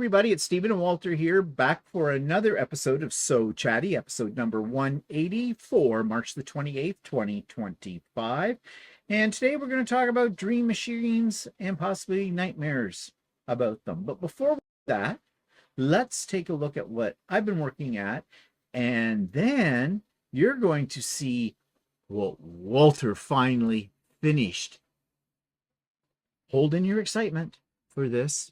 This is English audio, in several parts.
everybody. It's Stephen and Walter here, back for another episode of So Chatty, episode number 180 for March the 28th, 2025. And today we're going to talk about dream machines and possibly nightmares about them. But before that, let's take a look at what I've been working at. And then you're going to see what Walter finally finished. Hold in your excitement for this.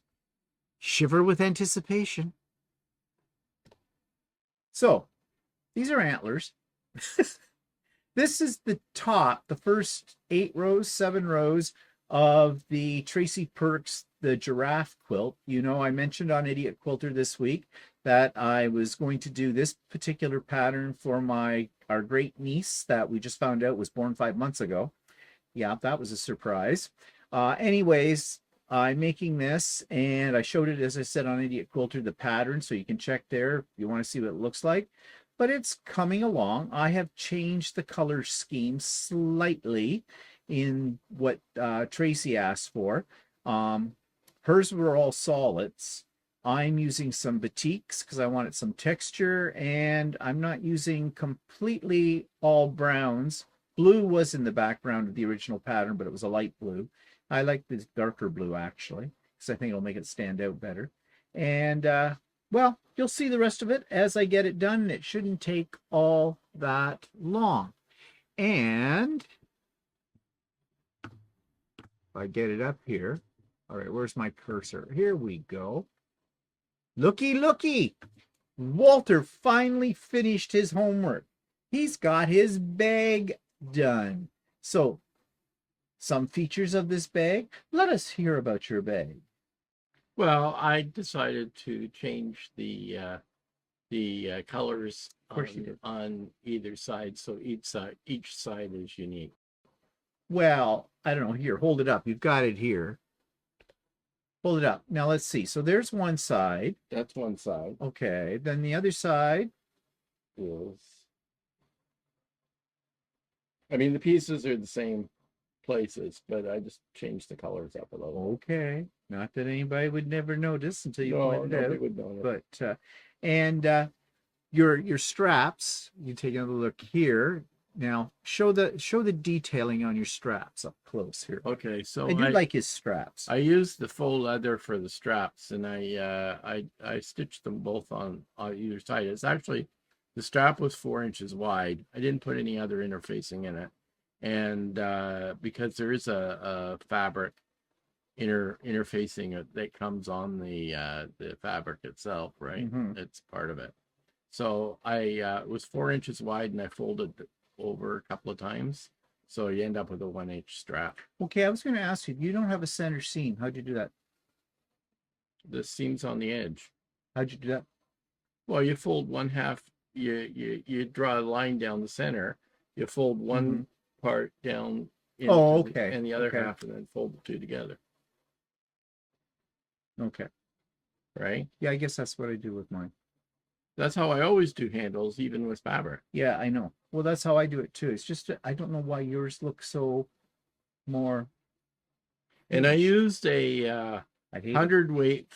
Shiver with anticipation. So, these are antlers. This is the top, the first 7 rows of the Tracy Perks, the giraffe quilt. You know, I mentioned on Idiot Quilter this week that I was going to do this particular pattern for our great niece that we just found out was born 5 months ago. Yeah, that was a surprise. Anyways, I'm making this, and I showed it, as I said, on Idiot Quilter, the pattern, so you can check there if you want to see what it looks like. But it's coming along. I have changed the color scheme slightly in what Tracy asked for. Hers were all solids. I'm using some batiks because I wanted some texture, and I'm not using completely all browns. Blue was in the background of the original pattern, but it was a light blue. I like this darker blue, actually, because I think it'll make it stand out better. And, well, you'll see the rest of it as I get it done, and it shouldn't take all that long. And if I get it up here, all right, where's my cursor? Here we go. Looky, looky! Walter finally finished his homework. He's got his bag done. So, some features of this bag. Let us hear about your bag. Well, I decided to change the colors on either side, so each side is unique. Well, I don't know. Here, hold it up. You've got it here. Hold it up. Now let's see. So there's one side. That's one side. Okay. Then the other side is. I mean, the pieces are the same places, but I just changed the colors up a little. Okay. Not that anybody would never notice until you pointed nobody out. would know. But and your straps, you take another look here. Now show the detailing on your straps up close here. Okay, so I do like his straps. I used the faux leather for the straps, and I stitched them both on either side. It's actually, the strap was 4 inches wide. I didn't put any other interfacing in it. And because there is a fabric interfacing that comes on the fabric itself, right? Mm-hmm. It's part of it. So it was 4 inches wide, and I folded it over a couple of times, so you end up with a 1 inch strap. Okay, I was going to ask you, you don't have a center seam. How'd you do that? The seam's on the edge. How'd you do that? Well, you fold one half. You draw a line down the center. You fold one part down. Okay. And the other half, and then fold the two together. Okay. Right? Yeah, I guess that's what I do with mine. That's how I always do handles, even with fabric. Yeah, I know. Well, that's how I do it too. It's just, I don't know why yours look so more. And I used a 100 weight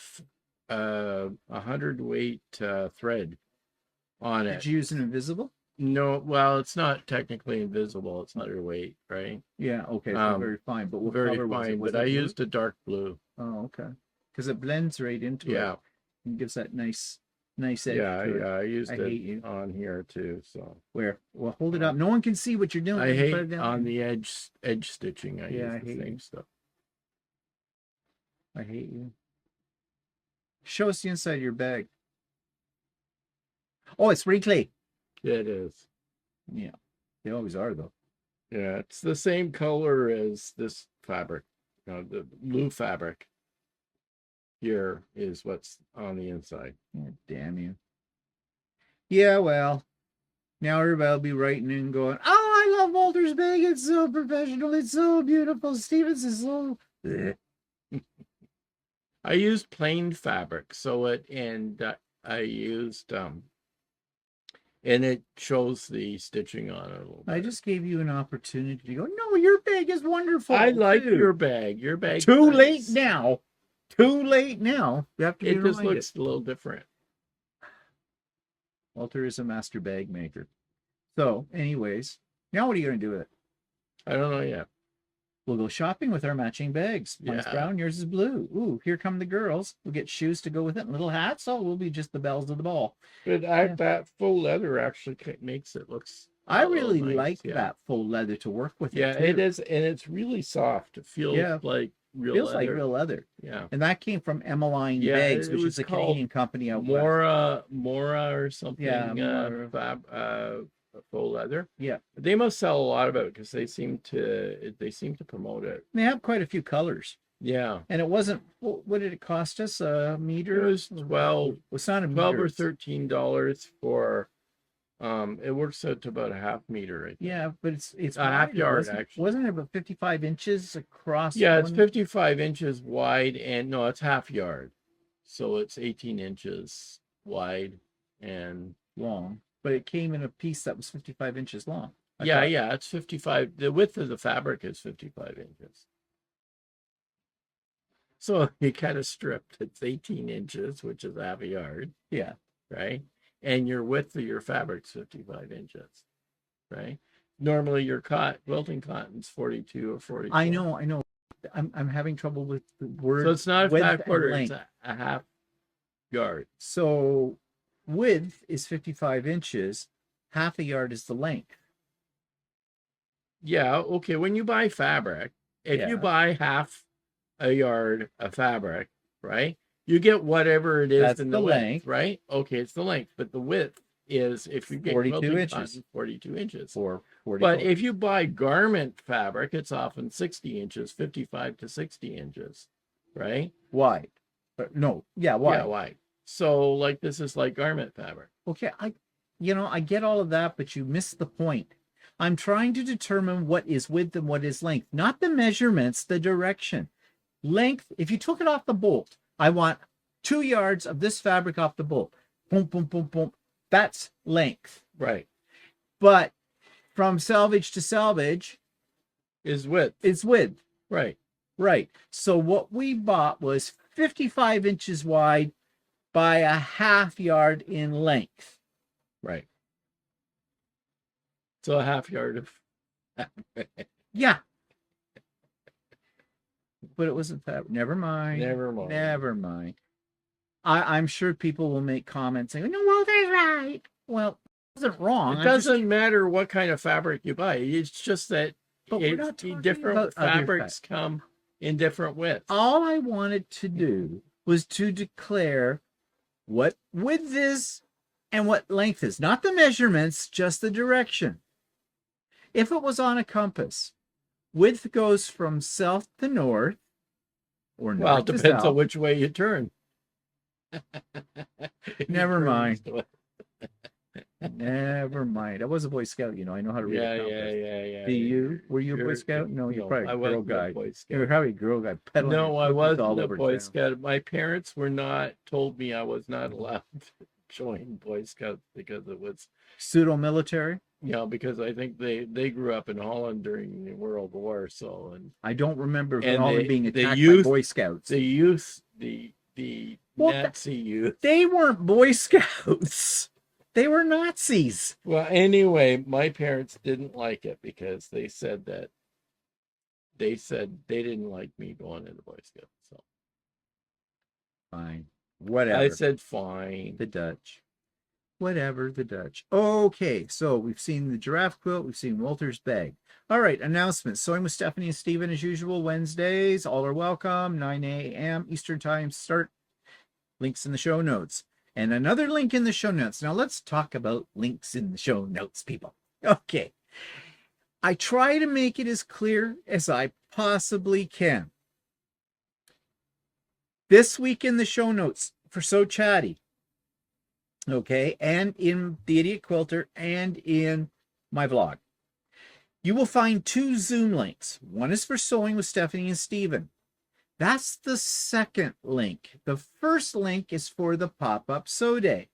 thread on it. Did you use an invisible? No, well, it's not technically invisible. It's 100 weight, right? Yeah, okay, so very fine. But what very color was fine. it? Was but I it blue? used a dark blue. Oh, okay. Because it blends right into it. And gives that nice edge. I used it on here too. So where? Well, hold it up. No one can see what you're doing. I hate on the edge stitching. I use the same stuff. I hate you. Show us the inside of your bag. Oh, it's wrinkly. It is. Yeah, they always are though. Yeah, it's the same color as this fabric. The blue fabric here is what's on the inside. Oh, damn you. Yeah, well, now everybody will be writing and going, oh, I love Walter's bag. It's so professional. It's so beautiful. Stevens is so... I used plain fabric, I used and it shows the stitching on it a little bit. I just gave you an opportunity to go, no, your bag is wonderful. I like your bag. Your bag. Too late now. Too late now. You have to be It just reminded. looks a little different. Walter is a master bag maker. So, anyways, now what are you going to do with it? I don't know yet. We'll go shopping with our matching bags. Mine's Yeah. brown, yours is blue. Ooh, here come the girls. We'll get shoes to go with it and little hats. Oh, we'll be just the bells of the ball. But that faux leather actually makes it looks. I really nice. like that faux leather to work with. Yeah, it is, and it's really soft. It feels like real feels leather. like real leather. Yeah, and that came from Emmeline Bags, which is a Canadian company out west. Mora or something. Yeah, Faux leather. Yeah, they must sell a lot of it because they seem to promote it. They have quite a few colors. Yeah, and it wasn't. What did it cost us? A meter? It was 12. It's not a meter. $12 or $13 for. It works out to about a half meter. I think. Yeah, but it's a half yard actually. Wasn't it about 55 inches across? Yeah, it's 55 inches wide, and no, it's half yard, so it's 18 inches wide and long. But it came in a piece that was 55 inches long. Yeah, it's 55. The width of the fabric is 55 inches. So you kind of stripped. It's 18 inches, which is half a yard. Yeah. Right. And your width of your fabric's 55 inches. Right. Normally your quilting cotton's 42 or 44. I know. I'm having trouble with the word. So it's not a half quarter, it's a half yard. So width is 55 inches. Half a yard is the length. Yeah. Okay. When you buy fabric, if you buy half a yard of fabric, right, you get whatever it is. That's in the length, right? Okay, it's the length, but the width is, if you get 42 inches. 42 inches. Or 44. But if you buy garment fabric, it's often 60 inches, 55 to 60 inches, right? Wide. No, yeah, wide. Yeah, wide. So like this is like garment fabric. Okay, I get all of that, but you missed the point. I'm trying to determine what is width and what is length, not the measurements, the direction. Length, if you took it off the bolt, I want 2 yards of this fabric off the bolt. Boom, boom, boom, boom. That's length. Right. But from selvage to selvage is width. It's width. Right. Right. So what we bought was 55 inches wide by a half yard in length. Right. So a half yard of yeah. But it wasn't fabric. Never mind. I'm sure people will make comments saying, no, Walter's right. Well, it wasn't wrong. It doesn't matter what kind of fabric you buy. It's just that different fabrics come in different widths. All I wanted to do was to declare what width is and what length is. Not the measurements, just the direction. If it was on a compass, width goes from south to north, or north to south. Well, it depends on which way you turn. Never mind. Never mind. I was a Boy Scout, I know how to read a compass. Yeah. Were you a Boy Scout? No, you're probably a Girl Guide. You're probably a Girl Guide. No, I wasn't a Boy Scout. My parents told me I was not allowed to join Boy Scouts because it was pseudo-military. Yeah, because I think they grew up in Holland during the World War, I don't remember Holland being attacked by Boy Scouts. The Nazi youth. They weren't Boy Scouts. They were Nazis. Well, anyway, my parents didn't like it because they said they didn't like me going into Boy Scouts. So fine, whatever. I said fine. The Dutch. Whatever, the Dutch. Okay, so we've seen the giraffe quilt. We've seen Walter's bag. All right, announcements. Sewing with Stephanie and Stephen as usual, Wednesdays. All are welcome. 9 a.m. Eastern Time start. Links in the show notes. And another link in the show notes. Now let's talk about links in the show notes, people. Okay. I try to make it as clear as I possibly can. This week in the show notes for So Chatty, okay, and in the Idiot Quilter and in my vlog, you will find 2 Zoom links. One is for Sewing with Stephanie and Stephen. That's the second link. The first link is for the pop-up sew day.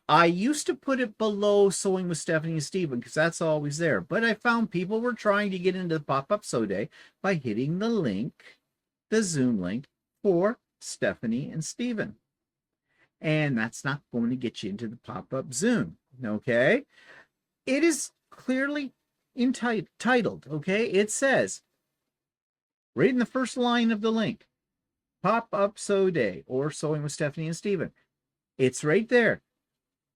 I used to put it below Sewing with Stephanie and Stephen because that's always there. But I found people were trying to get into the pop-up sew day by hitting the link, the Zoom link for Stephanie and Stephen. And that's not going to get you into the pop-up Zoom, okay? It is clearly titled, okay? It says, right in the first line of the link, Pop-Up Sew Day or Sewing with Stephanie and Stephen. It's right there.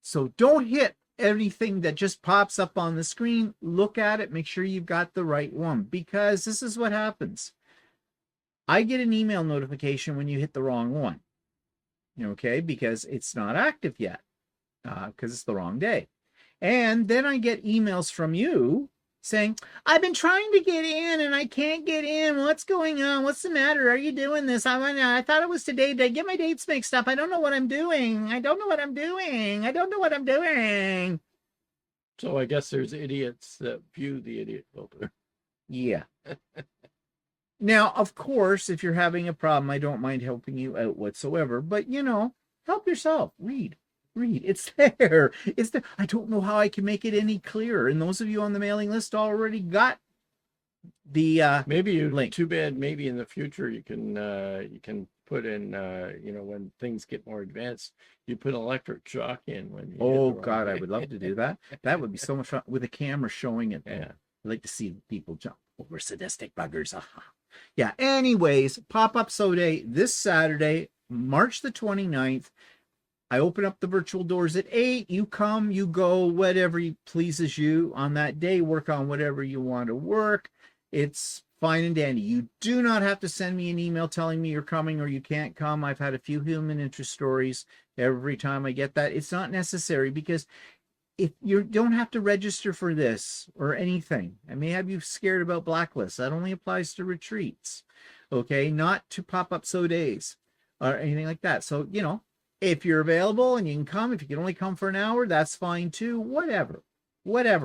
So don't hit anything that just pops up on the screen. Look at it, make sure you've got the right one, because this is what happens. I get an email notification when you hit the wrong one, okay, because it's not active yet, because it's the wrong day. And then I get emails from you saying, I've been trying to get in and I can't get in. What's going on? What's the matter? Are you doing this? I thought it was today. Did I get my dates mixed up? I don't know what I'm doing. I don't know what I'm doing. I don't know what I'm doing. So I guess there's idiots that view the Idiot Quilter. Yeah. Now, of course, if you're having a problem, I don't mind helping you out whatsoever. But, help yourself. Read. It's there. It's there. I don't know how I can make it any clearer. And those of you on the mailing list already got the maybe you link. Too bad. Maybe in the future you can put in when things get more advanced, you put an electric shock in when you Oh God, I would love to do that. That would be so much fun with a camera showing it. Yeah. I'd like to see people jump over sadistic buggers. Yeah. Anyways, pop-up sew day this Saturday, March the 29th. I open up the virtual doors at 8. You come, you go, whatever pleases you on that day. Work on whatever you want to work. It's fine and dandy. You do not have to send me an email telling me you're coming or you can't come. I've had a few human interest stories every time I get that. It's not necessary, because if you don't have to register for this or anything, I may have you scared about blacklists. That only applies to retreats, okay? Not to pop-up sew days or anything like that. So, if you're available and you can come, if you can only come for an hour, that's fine too. Whatever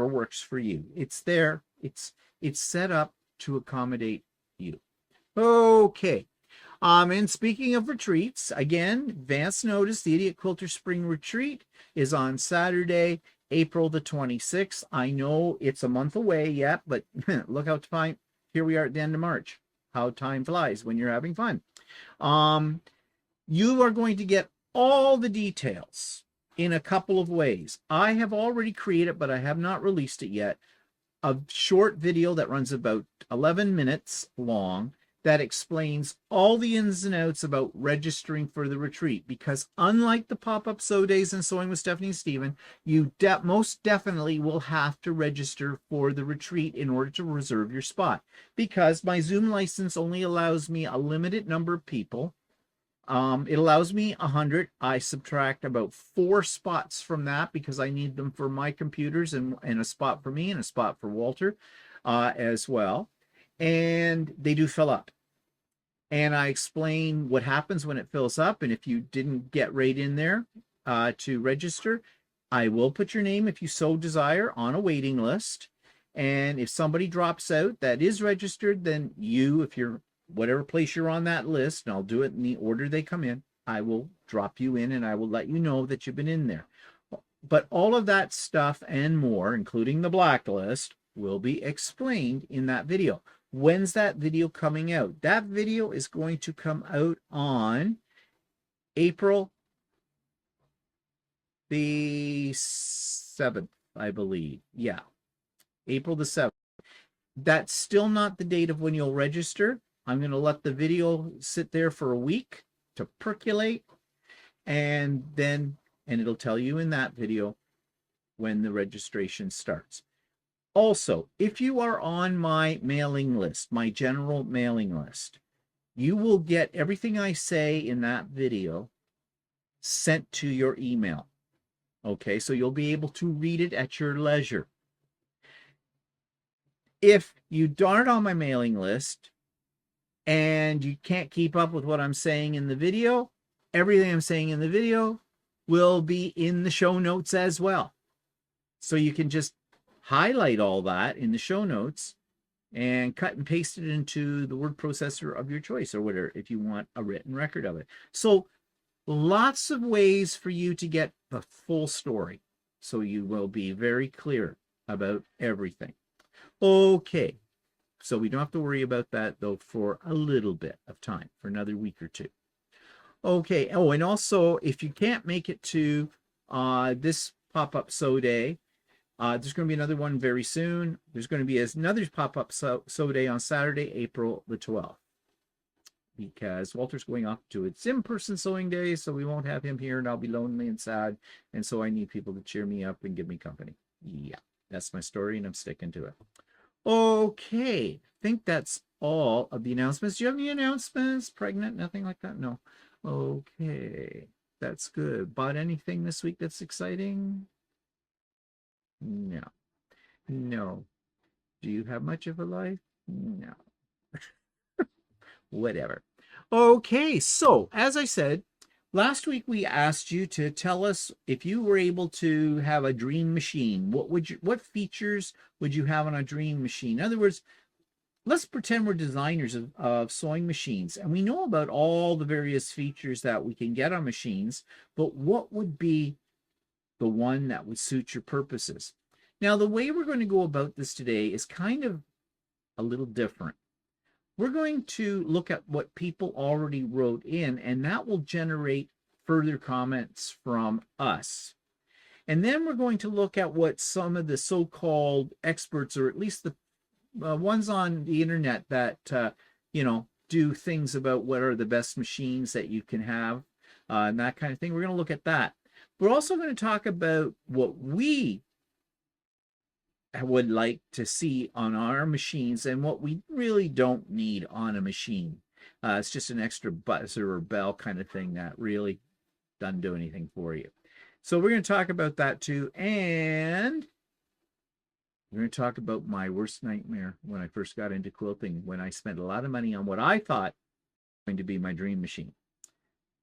works for you. It's there. It's set up to accommodate you. Okay. And speaking of retreats, again, advance notice, the Idiot Quilter Spring Retreat is on Saturday, April the 26th. I know it's a month away yet, but look how time, here we are at the end of March. How time flies when you're having fun. You are going to get all the details in a couple of ways. I have already created, but I have not released it yet, a short video that runs about 11 minutes long that explains all the ins and outs about registering for the retreat, because unlike the pop-up sew days and Sewing with Stephanie and Stephen, you most definitely will have to register for the retreat in order to reserve your spot, because my Zoom license only allows me a limited number of people. It allows me 100. I subtract about 4 spots from that because I need them for my computers, and a spot for me and a spot for Walter as well. And they do fill up. And I explain what happens when it fills up. And if you didn't get right in there to register, I will put your name, if you so desire, on a waiting list. And if somebody drops out that is registered, then you, if you're whatever place you're on that list, and I'll do it in the order they come in, I will drop you in and I will let you know that you've been in there. But all of that stuff and more, including the blacklist, will be explained in that video. When's that video coming out? That video is going to come out on April the 7th, I believe. Yeah, April the 7th. That's still not the date of when you'll register. I'm going to let the video sit there for a week to percolate, and it'll tell you in that video when the registration starts. Also, if you are on my mailing list, my general mailing list, you will get everything I say in that video sent to your email. Okay, so you'll be able to read it at your leisure. If you aren't on my mailing list and you can't keep up with what I'm saying in the video, everything I'm saying in the video will be in the show notes as well. So you can just highlight all that in the show notes and cut and paste it into the word processor of your choice, or whatever, if you want a written record of it. So lots of ways for you to get the full story, so you will be very clear about everything. Okay, so we don't have to worry about that, though, for a little bit of time, for another week or two. Okay. Oh, and also, if you can't make it to this pop-up sew day, there's going to be another one very soon. There's going to be another pop-up sew day on Saturday, April the 12th, because Walter's going off to its in-person sewing day, so we won't have him here, and I'll be lonely and sad, and so I need people to cheer me up and give me company. Yeah, that's my story, and I'm sticking to it. Okay, I think that's all of the announcements. Do you have any announcements? Pregnant? Nothing like that? No. Okay, that's good. Bought anything this week that's exciting? No. No. Do you have much of a life? No. Whatever. Okay, so as I said, last week we asked you to tell us if you were able to have a dream machine, what features would you have on a dream machine? In other words, let's pretend we're designers of sewing machines and we know about all the various features that we can get on machines, but what would be the one that would suit your purposes? Now, the way we're going to go about this today is kind of a little different. We're going to look at what people already wrote in, and that will generate further comments from us. And then we're going to look at what some of the so-called experts, or at least the ones on the internet that, do things about what are the best machines that you can have, and that kind of thing. We're going to look at that. We're also going to talk about what we would like to see on our machines and what we really don't need on a machine. It's just an extra buzzer or bell kind of thing that really doesn't do anything for you. So we're going to talk about that too. And we're going to talk about my worst nightmare when I first got into quilting, when I spent a lot of money on what I thought was going to be my dream machine.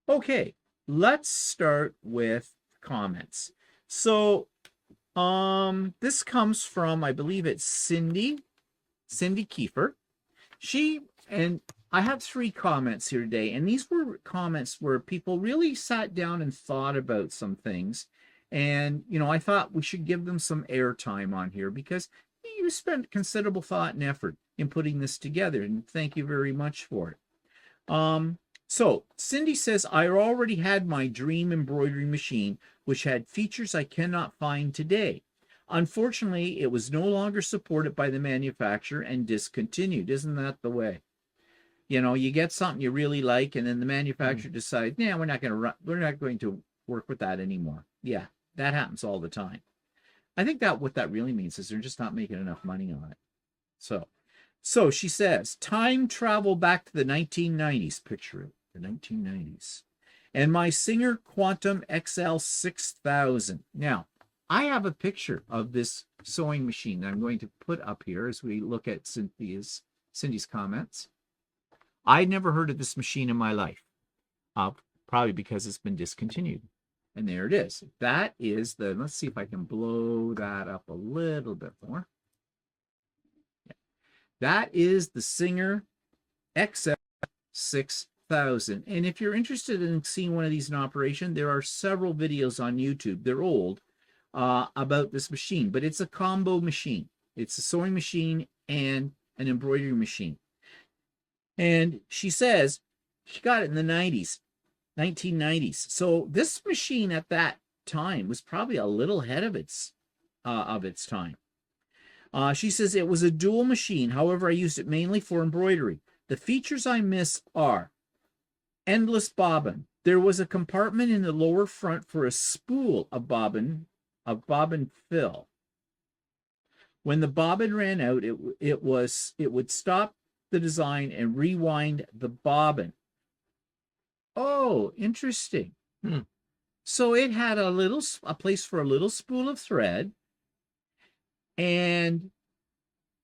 Okay, let's start with comments. So this comes from, I believe it's Cindy Kiefer. And I have 3 comments here today, and these were comments where people really sat down and thought about some things. And, I thought we should give them some airtime on here because you spent considerable thought and effort in putting this together, and thank you very much for it. So Cindy says, I already had my dream embroidery machine, which had features I cannot find today. Unfortunately, it was no longer supported by the manufacturer and discontinued. Isn't that the way? You get something you really like, and then the manufacturer decides, we're not going to work with that anymore. Yeah, that happens all the time. I think that what that really means is they're just not making enough money on it. So she says, time travel back to the 1990s. Picture it, the 1990s. And my Singer Quantum XL 6000. Now, I have a picture of this sewing machine that I'm going to put up here as we look at Cindy's comments. I'd never heard of this machine in my life, probably because it's been discontinued. And there it is. That is let's see if I can blow that up a little bit more. Yeah. That is the Singer XL 6000. And if you're interested in seeing one of these in operation, there are several videos on YouTube. They're old, about this machine, but it's a combo machine. It's a sewing machine and an embroidery machine. And she says she got it in the 1990s. So this machine at that time was probably a little ahead of its time. She says it was a dual machine. However, I used it mainly for embroidery. The features I miss are endless bobbin. There was a compartment in the lower front for a spool of bobbin fill. When the bobbin ran out, it would stop the design and rewind the bobbin. Oh, interesting. So it had a place for a little spool of thread, and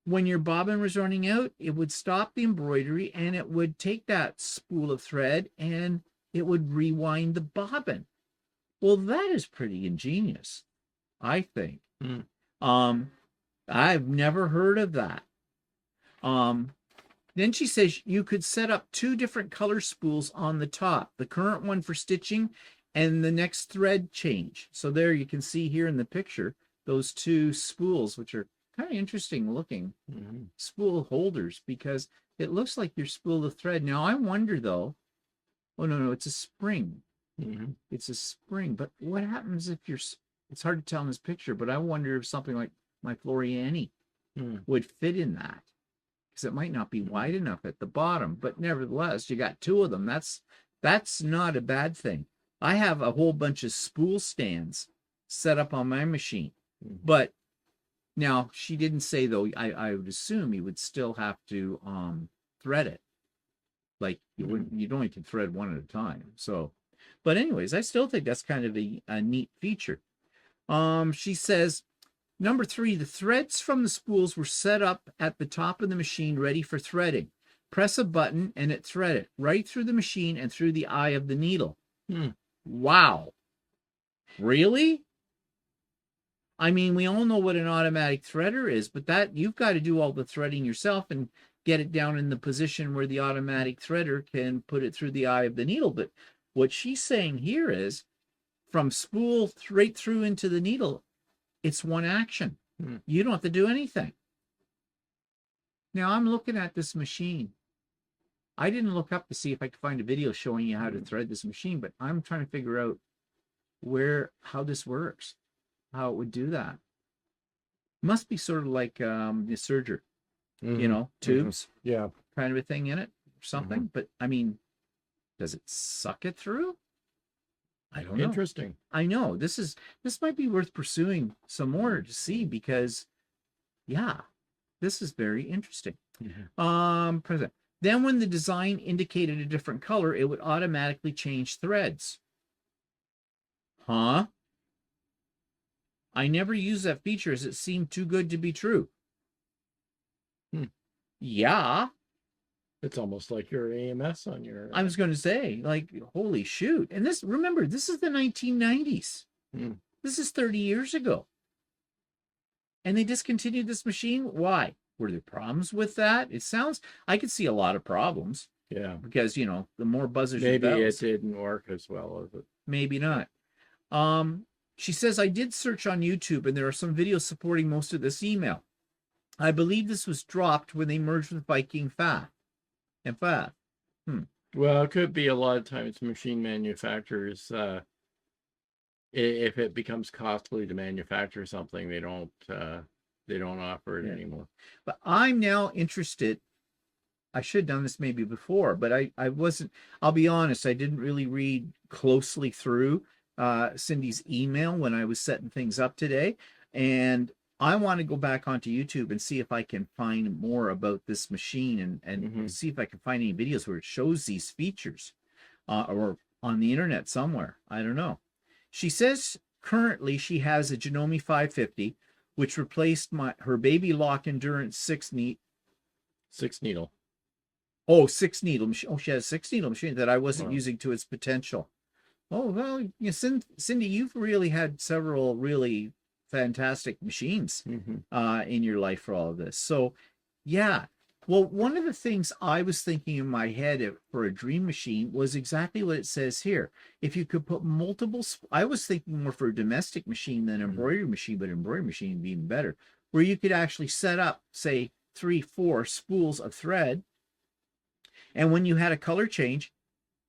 when your bobbin was running out, it would stop the embroidery and it would take that spool of thread and it would rewind the bobbin. Well, that is pretty ingenious, I think. I've never heard of that. Then she says you could set up 2 different color spools on the top, the current one for stitching and the next thread change. So there you can see here in the picture, those 2 spools, which are kind of interesting looking spool holders, because it looks like your spool of thread. Now I wonder though, Oh, no, no, it's a spring. Mm-hmm. It's a spring. But what happens if it's hard to tell in this picture, but I wonder if something like my Floriani would fit in that, because it might not be wide enough at the bottom, but nevertheless, you got two of them. That's not a bad thing. I have a whole bunch of spool stands set up on my machine, but now she didn't say though. I would assume you would still have to thread it. Like you wouldn't, you'd only can thread one at a time. So, but anyways, I still think that's kind of a neat feature. She says, number 3, the threads from the spools were set up at the top of the machine ready for threading. Press a button and it threaded right through the machine and through the eye of the needle. Wow. Really? I mean, we all know what an automatic threader is, but that you've got to do all the threading yourself and get it down in the position where the automatic threader can put it through the eye of the needle. But what she's saying here is from spool right through into the needle, it's one action. You don't have to do anything. Now I'm looking at this machine. I didn't look up to see if I could find a video showing you how to thread this machine, but I'm trying to figure out how this works, how it would do that. Must be sort of like the serger, tubes, kind of a thing in it or something. But I mean, does it suck it through? I don't know. Interesting. I know this might be worth pursuing some more to see, because this is very interesting. Then when the design indicated a different color, it would automatically change threads. Huh? I never used that feature as it seemed too good to be true. Yeah. It's almost like your AMS on your... I was going to say, like, holy shoot. And remember, this is the 1990s. This is 30 years ago. And they discontinued this machine. Why? Were there problems with that? I could see a lot of problems. Yeah. Because, the more buzzers maybe and bells, it didn't work as well as it. Maybe not. She says, I did search on YouTube and there are some videos supporting most of this email. I believe this was dropped when they merged with Viking Fath. Well, it could be a lot of times machine manufacturers, if it becomes costly to manufacture something, they don't offer it anymore. But I'm now interested. I should have done this maybe before, but I wasn't. I'll be honest, I didn't really read closely through Cindy's email when I was setting things up today, and I want to go back onto YouTube and see if I can find more about this machine and see if I can find any videos where it shows these features, or on the internet somewhere. I don't know. She says currently she has a Janome 550, which replaced her Baby Lock Endurance 6 needle. Oh, 6 needle machine. Oh, she has a 6 needle machine that I wasn't using to its potential. Oh, well, Cindy, you've really had several really fantastic machines in your life for all of this. So, yeah. Well, one of the things I was thinking in my head for a dream machine was exactly what it says here. If you could put multiple, I was thinking more for a domestic machine than an embroidery machine, but an embroidery machine would be even better, where you could actually set up, say, 3-4 spools of thread. And when you had a color change,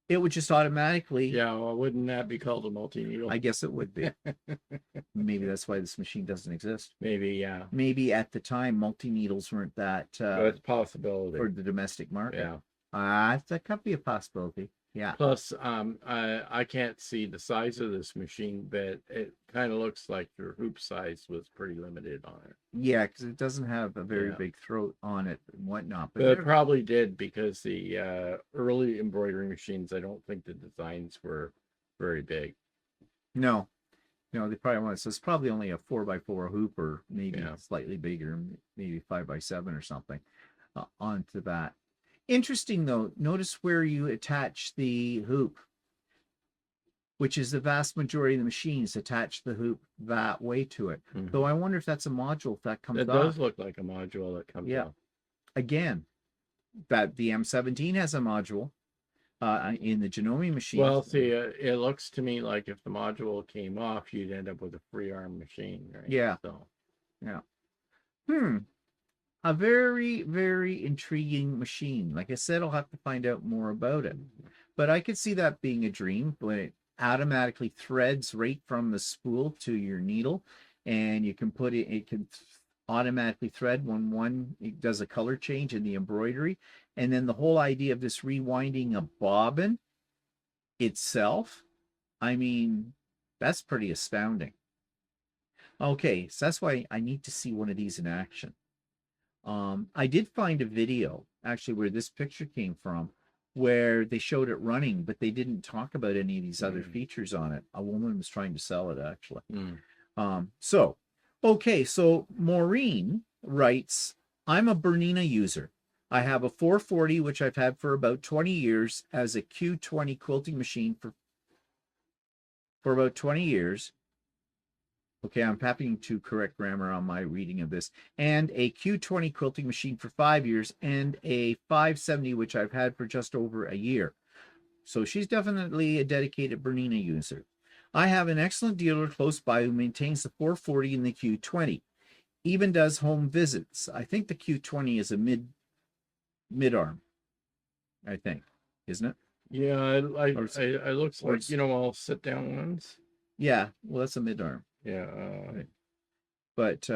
it would just automatically... Yeah, well, wouldn't that be called a multi-needle? I guess it would be. Maybe that's why this machine doesn't exist. Maybe, yeah. Maybe at the time, multi-needles weren't that... it's a possibility. For the domestic market. Yeah. That could be a possibility. Yeah. Plus, I can't see the size of this machine, but it kind of looks like your hoop size was pretty limited on it. Yeah, because it doesn't have a very big throat on it and whatnot. But it probably did, because the early embroidery machines, I don't think the designs were very big. No, they probably weren't. So it's probably only a 4x4 hoop, or maybe slightly bigger, maybe 5x7 or something onto that. Interesting though, notice where you attach the hoop, which is the vast majority of the machines attach the hoop that way to it. Though I wonder if that's a module that comes off. It does look like a module that comes off. Again, that the M17 has a module in the Janome machine. Well, see, it looks to me like if the module came off, you'd end up with a free arm machine, right? Yeah. So, yeah. A very, very intriguing machine. Like I said, I'll have to find out more about it. but I could see that being a dream when it automatically threads right from the spool to your needle, and you can put it, it can automatically thread when one it does a color change in the embroidery. And then the whole idea of this rewinding a bobbin itself, I mean, that's pretty astounding. Okay, so that's why I need to see one of these in action. I did find a video actually where this picture came from, where they showed it running, but they didn't talk about any of these other features on it. A woman was trying to sell it actually. Okay, so Maureen writes, I'm a Bernina user. I have a 440, which I've had for about 20 years as a Q20 quilting machine for about 20 years. Okay, I'm having to correct grammar on my reading of this. And a Q20 quilting machine for 5 years and a 570, which I've had for just over a year. So she's definitely a dedicated Bernina user. I have an excellent dealer close by who maintains the 440 and the Q20. Even does home visits. I think the Q20 is a mid-arm, I think, isn't it? Yeah, I looks like, you know, all sit down ones. Yeah, well, that's a mid-arm. Yeah. But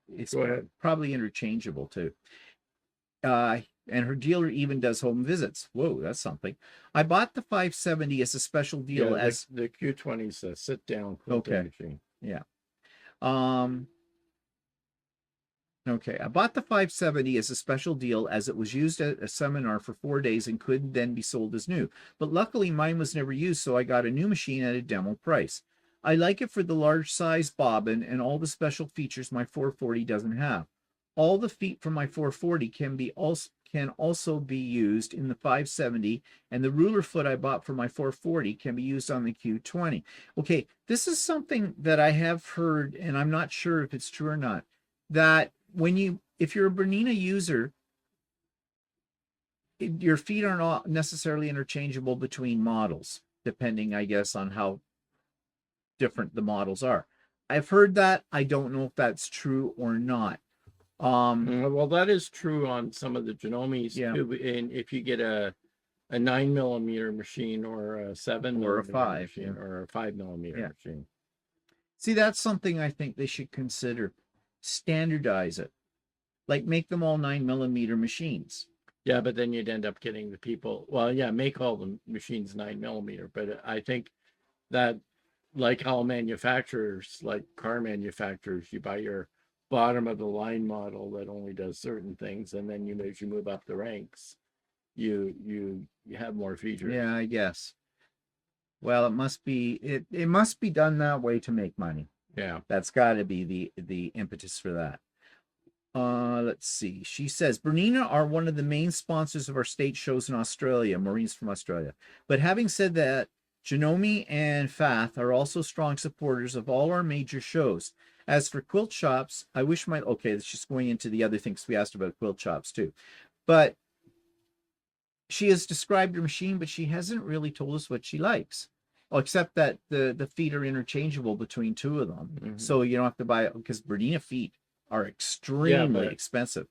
it's probably interchangeable too. And her dealer even does home visits. Whoa, that's something. I bought the 570 as a special deal. Yeah, as the Q20 is a sit down quilting machine. Yeah. Okay, I bought the 570 as a special deal as it was used at a seminar for 4 days and could then be sold as new. But luckily mine was never used, so I got a new machine at a demo price. I like it for the large size bobbin and all the special features my 440 doesn't have. All the feet from my 440 can also be used in the 570, and the ruler foot I bought for my 440 can be used on the Q20. Okay, this is something that I have heard, and I'm not sure if it's true or not, that if you're a Bernina user, your feet are not necessarily interchangeable between models, depending, I guess, on how different the models are. I've heard that. I don't know if that's true or not. Well, that is true on some of the Genomes too. And if you get a 9mm machine or a 7mm or a 5 machine or a 5mm machine. See, that's something I think they should consider. Standardize it, like make them all 9mm machines. Yeah, but then you'd end up getting the people. Well, yeah, make all the machines 9mm, but I think that, like all manufacturers, like car manufacturers, you buy your bottom of the line model that only does certain things, and then as you move up the ranks, you have more features. Yeah, I guess. Well, it must be done that way to make money. Yeah, that's got to be the impetus for that. Let's see. She says Bernina are one of the main sponsors of our state shows in Australia. Maureen's from Australia. But having said that, Janome and Fath are also strong supporters of all our major shows. As for quilt shops, I wish my okay, it's just going into the other things we asked about quilt shops too. But she has described her machine, but she hasn't really told us what she likes. Well, except that the feet are interchangeable between two of them. So you don't have to buy it, because Bernina feet are extremely expensive.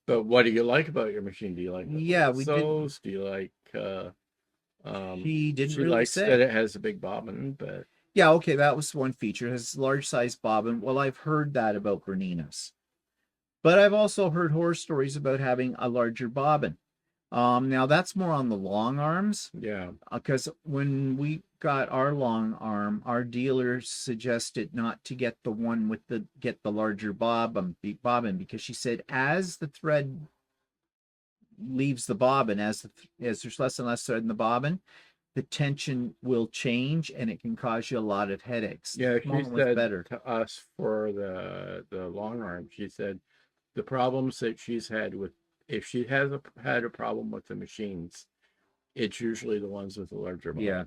But what do you like about your machine? Do you like we do you like he didn't she really likes say that it has a big bobbin, but yeah, okay, that was one feature. It has large size bobbin. Well, I've heard that about Berninas, but I've also heard horror stories about having a larger bobbin. Now that's more on the long arms. Yeah. Because when we got our long arm, our dealer suggested not to get the one with the larger bobbin, because she said as the thread leaves the bobbin, as there's less and less thread in the bobbin, the tension will change and it can cause you a lot of headaches. Yeah, she said better to us for the long arm. She said the problems that she's had with, if she has had a problem with the machines, it's usually the ones with the larger bobbin. Yeah.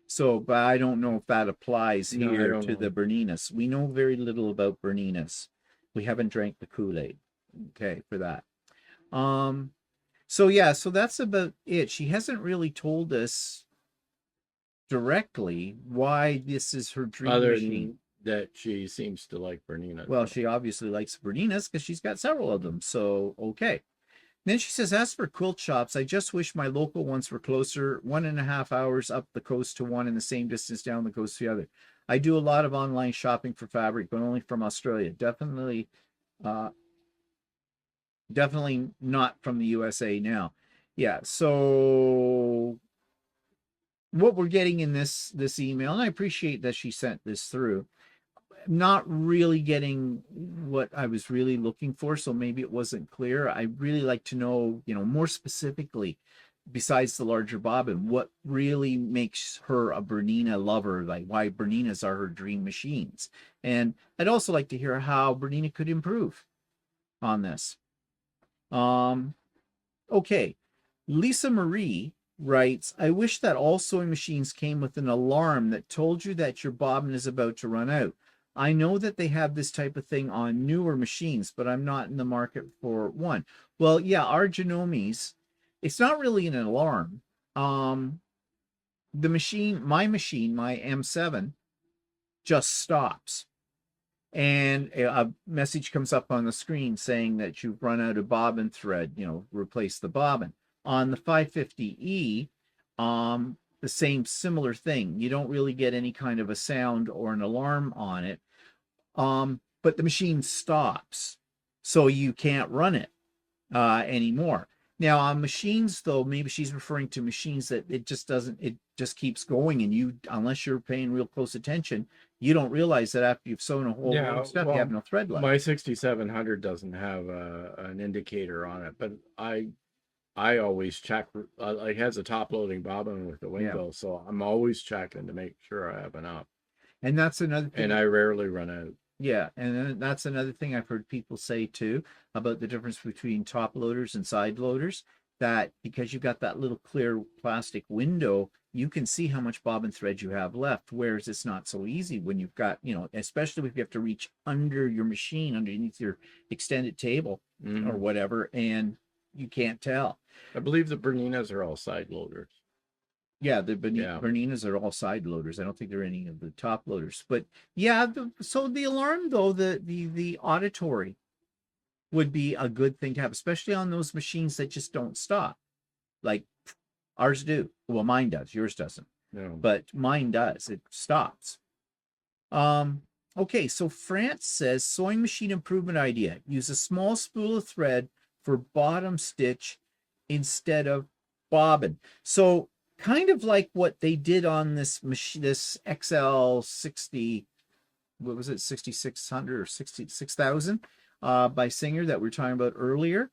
So, but I don't know if that applies here to the Berninas. We know very little about Berninas. We haven't drank the Kool-Aid. Okay, for that. So yeah, so that's about it. She hasn't really told us directly why this is her dream machine. That she seems to like Berninas. Well, she obviously likes Berninas because she's got several of them. So, okay. Then she says, as for quilt shops, I just wish my local ones were closer, 1.5 hours up the coast to one and the same distance down the coast to the other. I do a lot of online shopping for fabric, but only from Australia. Uh, definitely not from the USA now. Yeah, so what we're getting in this email, and I appreciate that she sent this through, not really getting what I was really looking for, so maybe it wasn't clear. I really like to know, more specifically, besides the larger bobbin, what really makes her a Bernina lover, like why Berninas are her dream machines. And I'd also like to hear how Bernina could improve on this. Okay. Lisa Marie writes, I wish that all sewing machines came with an alarm that told you that your bobbin is about to run out. I know that they have this type of thing on newer machines, but I'm not in the market for one. Well, yeah, our Genomes, it's not really an alarm. The machine, my M7, just stops. And a message comes up on the screen saying that you've run out of bobbin thread, replace the bobbin. On the 550E, the same similar thing. You don't really get any kind of a sound or an alarm on it. But the machine stops, so you can't run it anymore. Now on machines, though, maybe she's referring to machines that it just keeps going, and you, unless you're paying real close attention, you don't realize that after you've sewn a whole load of stuff, you have no thread left. My 6700 doesn't have an indicator on it, but I always check. It has a top loading bobbin with the window, so I'm always checking to make sure I have enough. And that's another thing. And I rarely run out. Yeah, and then that's another thing I've heard people say too about the difference between top loaders and side loaders, that because you've got that little clear plastic window, you can see how much bobbin thread you have left, whereas it's not so easy when you've got, especially if you have to reach under your machine, underneath your extended table or whatever, and you can't tell. I believe the Berninas are all side loaders. Yeah, the Berninas are all side loaders. I don't think there are any of the top loaders. But yeah, so the alarm, though, the auditory would be a good thing to have, especially on those machines that just don't stop. Like ours do. Well, mine does. Yours doesn't. No. But mine does. It stops. Okay, so France says, sewing machine improvement idea. Use a small spool of thread for bottom stitch instead of bobbin. So kind of like what they did on this machine, this XL 60, what was it, 6600 or 66,000 by Singer that we were talking about earlier.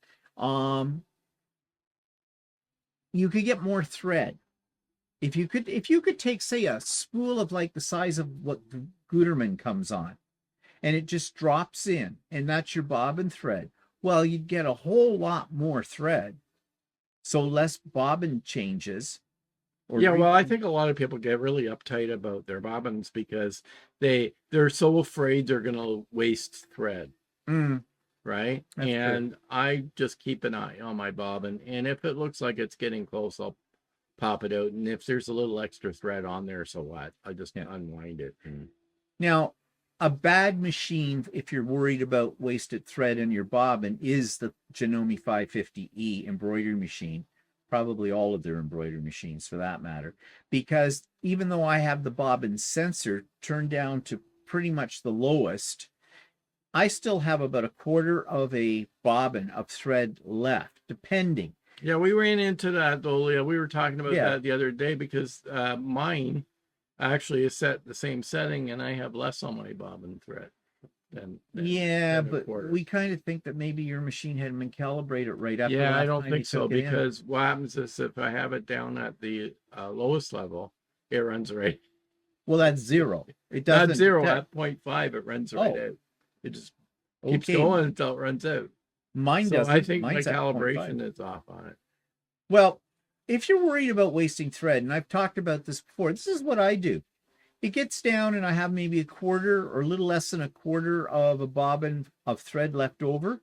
You could get more thread. If you could take, say, a spool of like the size of what Gutermann comes on, and it just drops in, and that's your bobbin thread, well, you'd get a whole lot more thread. So less bobbin changes. Well, I think a lot of people get really uptight about their bobbins because they're so afraid they're going to waste thread. Right? That's and true. I just keep an eye on my bobbin, and if it looks like it's getting close, I'll pop it out. And if there's a little extra thread on there, so what? I just unwind it. Now, a bad machine, if you're worried about wasted thread in your bobbin, is the Janome 550E embroidery machine. Probably all of their embroidery machines for that matter, because even though I have the bobbin sensor turned down to pretty much the lowest, I still have about a quarter of a bobbin of thread left, depending. Yeah, we ran into that though, Leah. We were talking about that the other day because mine actually is set the same setting and I have less on my bobbin thread. But we kind of think that maybe your machine hadn't been calibrated right after. Yeah, I don't think so, because what happens is if I have it down at the lowest level, it runs right. Well, that's zero. It doesn't. That's zero. At 0.5, it runs right out. It just keeps going until it runs out. Mine doesn't. I think my calibration is off on it. Well, if you're worried about wasting thread, and I've talked about this before, this is what I do. It gets down and I have maybe a quarter or a little less than a quarter of a bobbin of thread left over.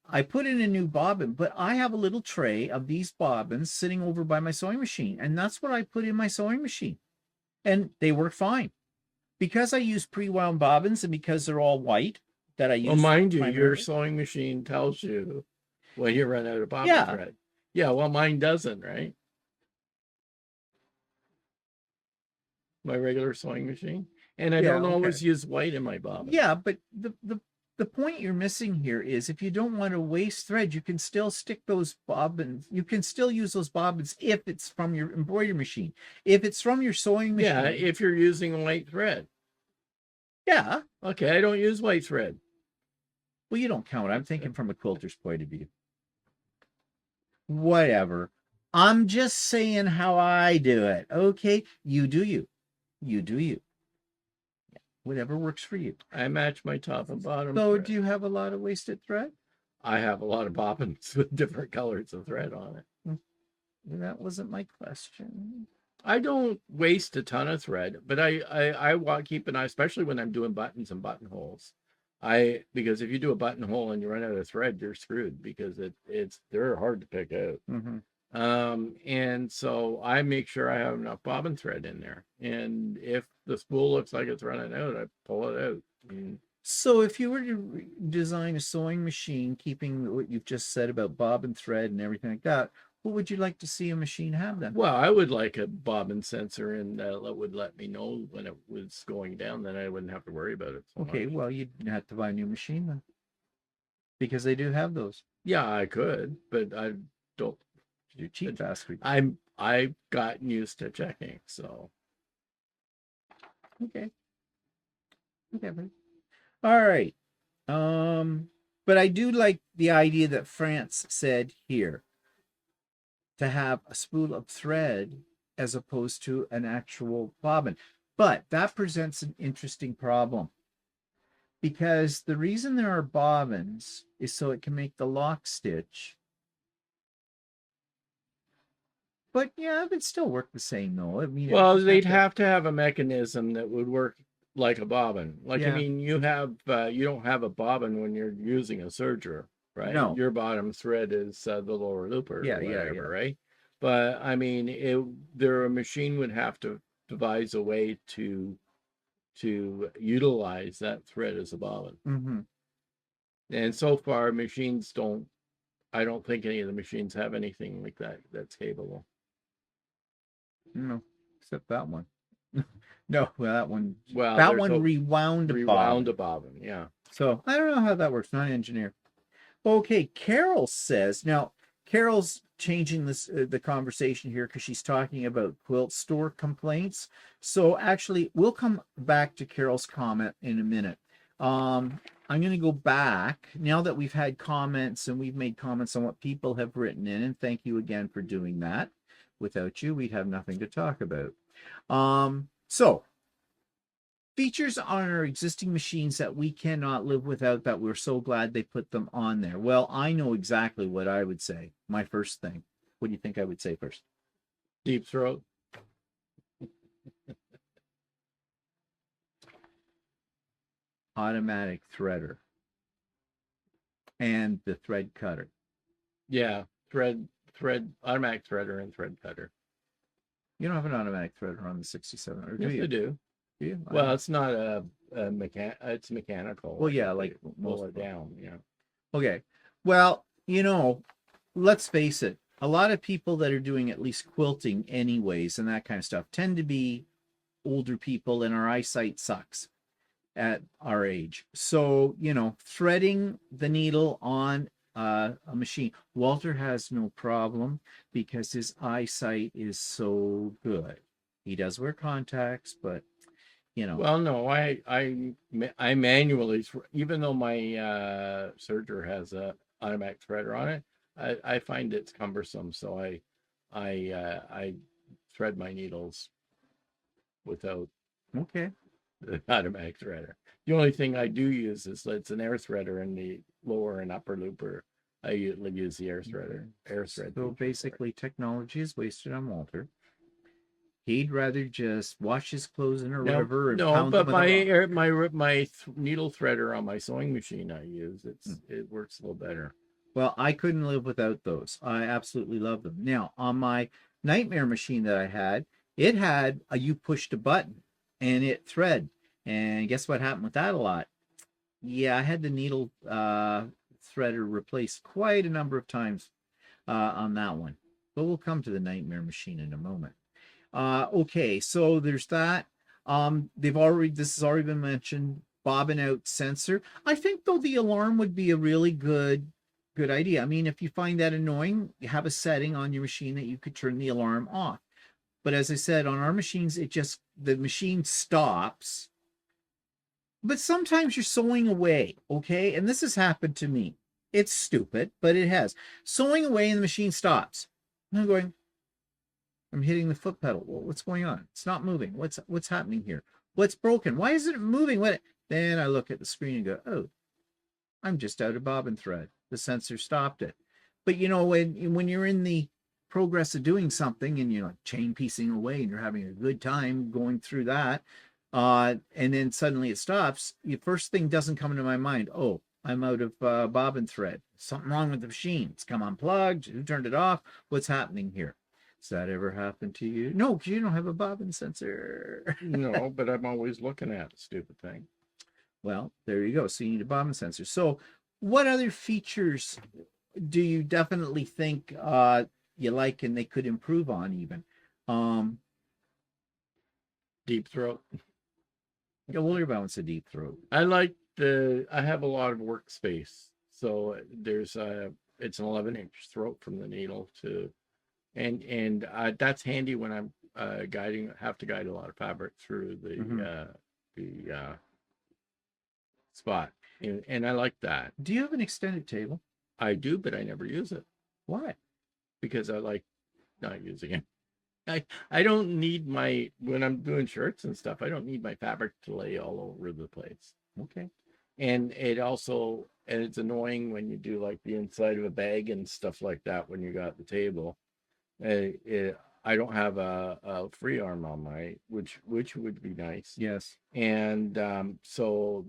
I put in a new bobbin, but I have a little tray of these bobbins sitting over by my sewing machine, and that's what I put in my sewing machine. And they work fine. Because I use pre-wound bobbins and because they're all white that I use. Well, mind you, your sewing machine tells you when you run out of bobbin Yeah. thread. Yeah, well, mine doesn't, right? My regular sewing machine. And I Yeah, don't okay. always use white in my bobbin. Yeah, but the point you're missing here is if you don't want to waste thread, you can still stick those bobbins. You can still use those bobbins if it's from your embroidery machine. If it's from your sewing machine. Yeah, if you're using white thread. Yeah. Okay, I don't use white thread. Well, you don't count. I'm thinking from a quilter's point of view. Whatever. I'm just saying how I do it. Okay, you do you. You do you. Whatever works for you. I match my top and bottom. So, thread. do you have a lot of wasted thread? I have a lot of bobbins with different colors of thread on it. That wasn't my question. I don't waste a ton of thread, but I want to keep an eye, especially when I'm doing buttons and buttonholes. Because if you do a buttonhole and you run out of thread, you're screwed because they're hard to pick out. Mm-hmm. And so I make sure I have enough bobbin thread in there. And if the spool looks like it's running out, I pull it out. So if you were to design a sewing machine, keeping what you've just said about bobbin thread and everything like that, what would you like to see a machine have then? Well, I would like a bobbin sensor and that would let me know when it was going down. Then I wouldn't have to worry about it. Okay, much. well, you'd have to buy a new machine then. Because they do have those. Yeah, I could, but I don't. You're cheap bastard. I've gotten used to checking, so. Okay. Okay. All right. But I do like the idea that France said here to have a spool of thread as opposed to an actual bobbin. But that presents an interesting problem because the reason there are bobbins is so it can make the lock stitch. But yeah, it would still work the same though. I mean, well, they'd have to have a mechanism that would work like a bobbin. Like, Yeah. I mean, you don't have a bobbin when you're using a serger, right? No. Your bottom thread is the lower looper, Yeah, or yeah, whatever, yeah. right? But I mean, a machine would have to devise a way to utilize that thread as a bobbin. Mm-hmm. And so far, machines don't. I don't think any of the machines have anything like that that's capable. No, except that one. No, well, that one. Well, that there's one rewound a bobbin, yeah. So I don't know how that works. Not an engineer. Okay, Carol says now. Carol's changing this the conversation here because she's talking about quilt store complaints. So actually, we'll come back to Carol's comment in a minute. I'm going to go back now that we've had comments and we've made comments on what people have written in, and thank you again for doing that. Without you, we'd have nothing to talk about. So features on our existing machines that we cannot live without that we're so glad they put them on there. Well, I know exactly what I would say. My first thing. What do you think I would say first? Deep throat. Automatic threader. And the thread cutter. Yeah, automatic threader and thread cutter. You don't have an automatic threader on the 67, or do yes, you? I do. Do you? Well, it's not it's mechanical. Well, yeah, like roll it down. Yeah. Okay. Well, let's face it. A lot of people that are doing at least quilting anyways and that kind of stuff tend to be older people and our eyesight sucks at our age. So, threading the needle on a machine. Walter has no problem because his eyesight is so good. He does wear contacts, but Well, no, I manually, even though my serger has a automatic threader on it, I find it's cumbersome, so I thread my needles without okay. the automatic threader. The only thing I do use is it's an air threader in the lower and upper looper. I usually use the air threader. So basically, technology is wasted on Walter. He'd rather just wash his clothes in a river and pound but them with my needle threader on my sewing machine I use it works a little better. Well, I couldn't live without those. I absolutely love them. Now, on my Nightmare machine that I had, it had you pushed a button and it thread. And guess what happened with that a lot? Yeah, I had the needle threaded or replaced quite a number of times on that one. But we'll come to the Nightmare machine in a moment. Okay, so there's that. This has already been mentioned, bobbin out sensor. I think though the alarm would be a really good idea. I mean, if you find that annoying, you have a setting on your machine that you could turn the alarm off. But as I said, on our machines, the machine stops. But sometimes you're sewing away, okay? And this has happened to me. It's stupid, but it has. Sewing away and the machine stops. And I'm going, I'm hitting the foot pedal. Well, what's going on? It's not moving. What's happening here? What's broken? Why isn't it moving? Then I look at the screen and go, oh, I'm just out of bobbin thread. The sensor stopped it. But you know, when you're in the progress of doing something and you're like chain piecing away and you're having a good time going through that, and then suddenly it stops, the first thing doesn't come into my mind, oh, I'm out of bobbin thread. Something wrong with the machine. It's come unplugged. Who turned it off? What's happening here? Has that ever happened to you? No, because you don't have a bobbin sensor. No, but I'm always looking at the stupid thing. Well, there you go. So you need a bobbin sensor. So what other features do you definitely think you like and they could improve on even? Deep throat. Yeah, well, your balance a deep throat. I have a lot of workspace. So it's an 11-inch throat from the needle to, and that's handy when I'm have to guide a lot of fabric through the spot. And I like that. Do you have an extended table? I do, but I never use it. Why? Because I like not using it. I don't need when I'm doing shirts and stuff, I don't need my fabric to lay all over the place. Okay. And it's annoying when you do like the inside of a bag and stuff like that when you got the table. I don't have a free arm on which would be nice. Yes. And so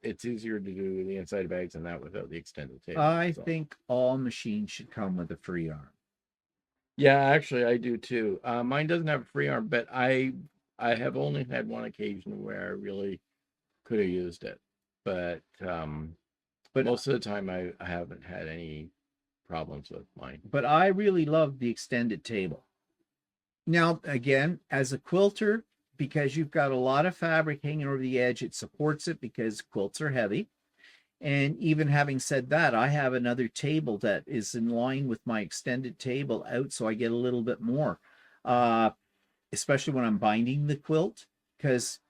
it's easier to do the inside of bags than that without the extended table. I think all machines should come with a free arm. Yeah, actually, I do too. Mine doesn't have a free arm, but I have only had one occasion where I really could have used it. But most of the time, I haven't had any problems with mine. But I really love the extended table. Now, again, as a quilter, because you've got a lot of fabric hanging over the edge, it supports it because quilts are heavy. And even having said that, I have another table that is in line with my extended table out, so I get a little bit more, especially when I'm binding the quilt, because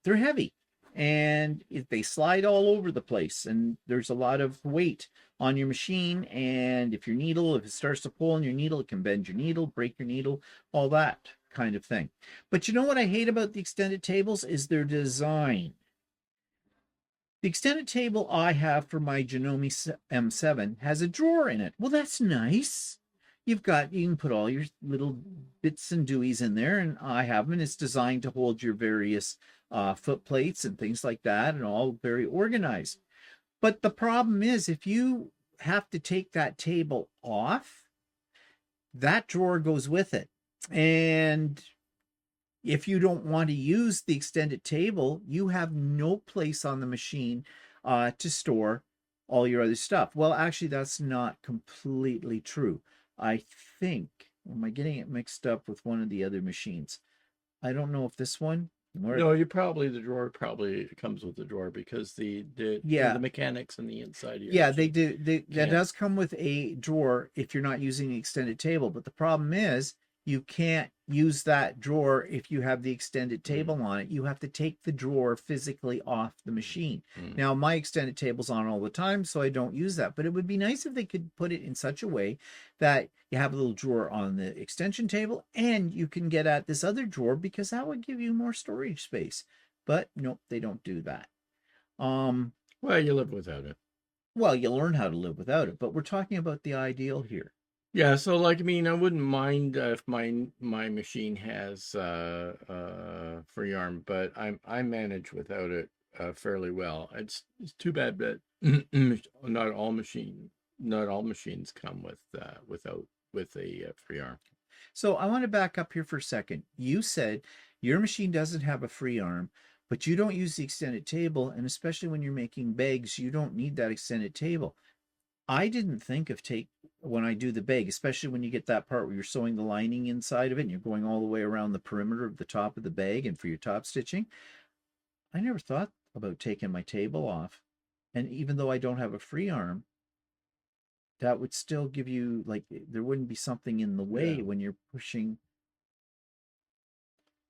they're heavy and they slide all over the place, and there's a lot of weight on your machine. And if it starts to pull on your needle, it can bend your needle, break your needle, all that kind of thing. But you know what I hate about the extended tables is their design. The extended table I have for my Janome M7 has a drawer in it. Well, that's nice. You can put all your little bits and doies in there, and I have them, and it's designed to hold your various foot plates and things like that, and all very organized. But the problem is, if you have to take that table off, that drawer goes with it. And if you don't want to use the extended table, you have no place on the machine to store all your other stuff. Well, actually, that's not completely true. I think, am I getting it mixed up with one of the other machines? I don't know if this one. No, the drawer probably comes with the drawer because the mechanics on the inside of your they do. That does come with a drawer if you're not using the extended table. But the problem is, you can't use that drawer if you have the extended table on it. You have to take the drawer physically off the machine. Now, my extended table's on all the time, so I don't use that. But it would be nice if they could put it in such a way that you have a little drawer on the extension table and you can get at this other drawer, because that would give you more storage space. But nope, they don't do that. Well, you live without it. Well, you learn how to live without it, but we're talking about the ideal here. Yeah, so I wouldn't mind if my machine has free arm, but I manage without it fairly well. It's too bad that not all machines come with a free arm. So I want to back up here for a second. You said your machine doesn't have a free arm, but you don't use the extended table, and especially when you're making bags, you don't need that extended table. I didn't think of take when I do the bag, especially when you get that part where you're sewing the lining inside of it and you're going all the way around the perimeter of the top of the bag and for your top stitching. I never thought about taking my table off. And even though I don't have a free arm, that would still give you like there wouldn't be something in the Yeah. way when you're pushing.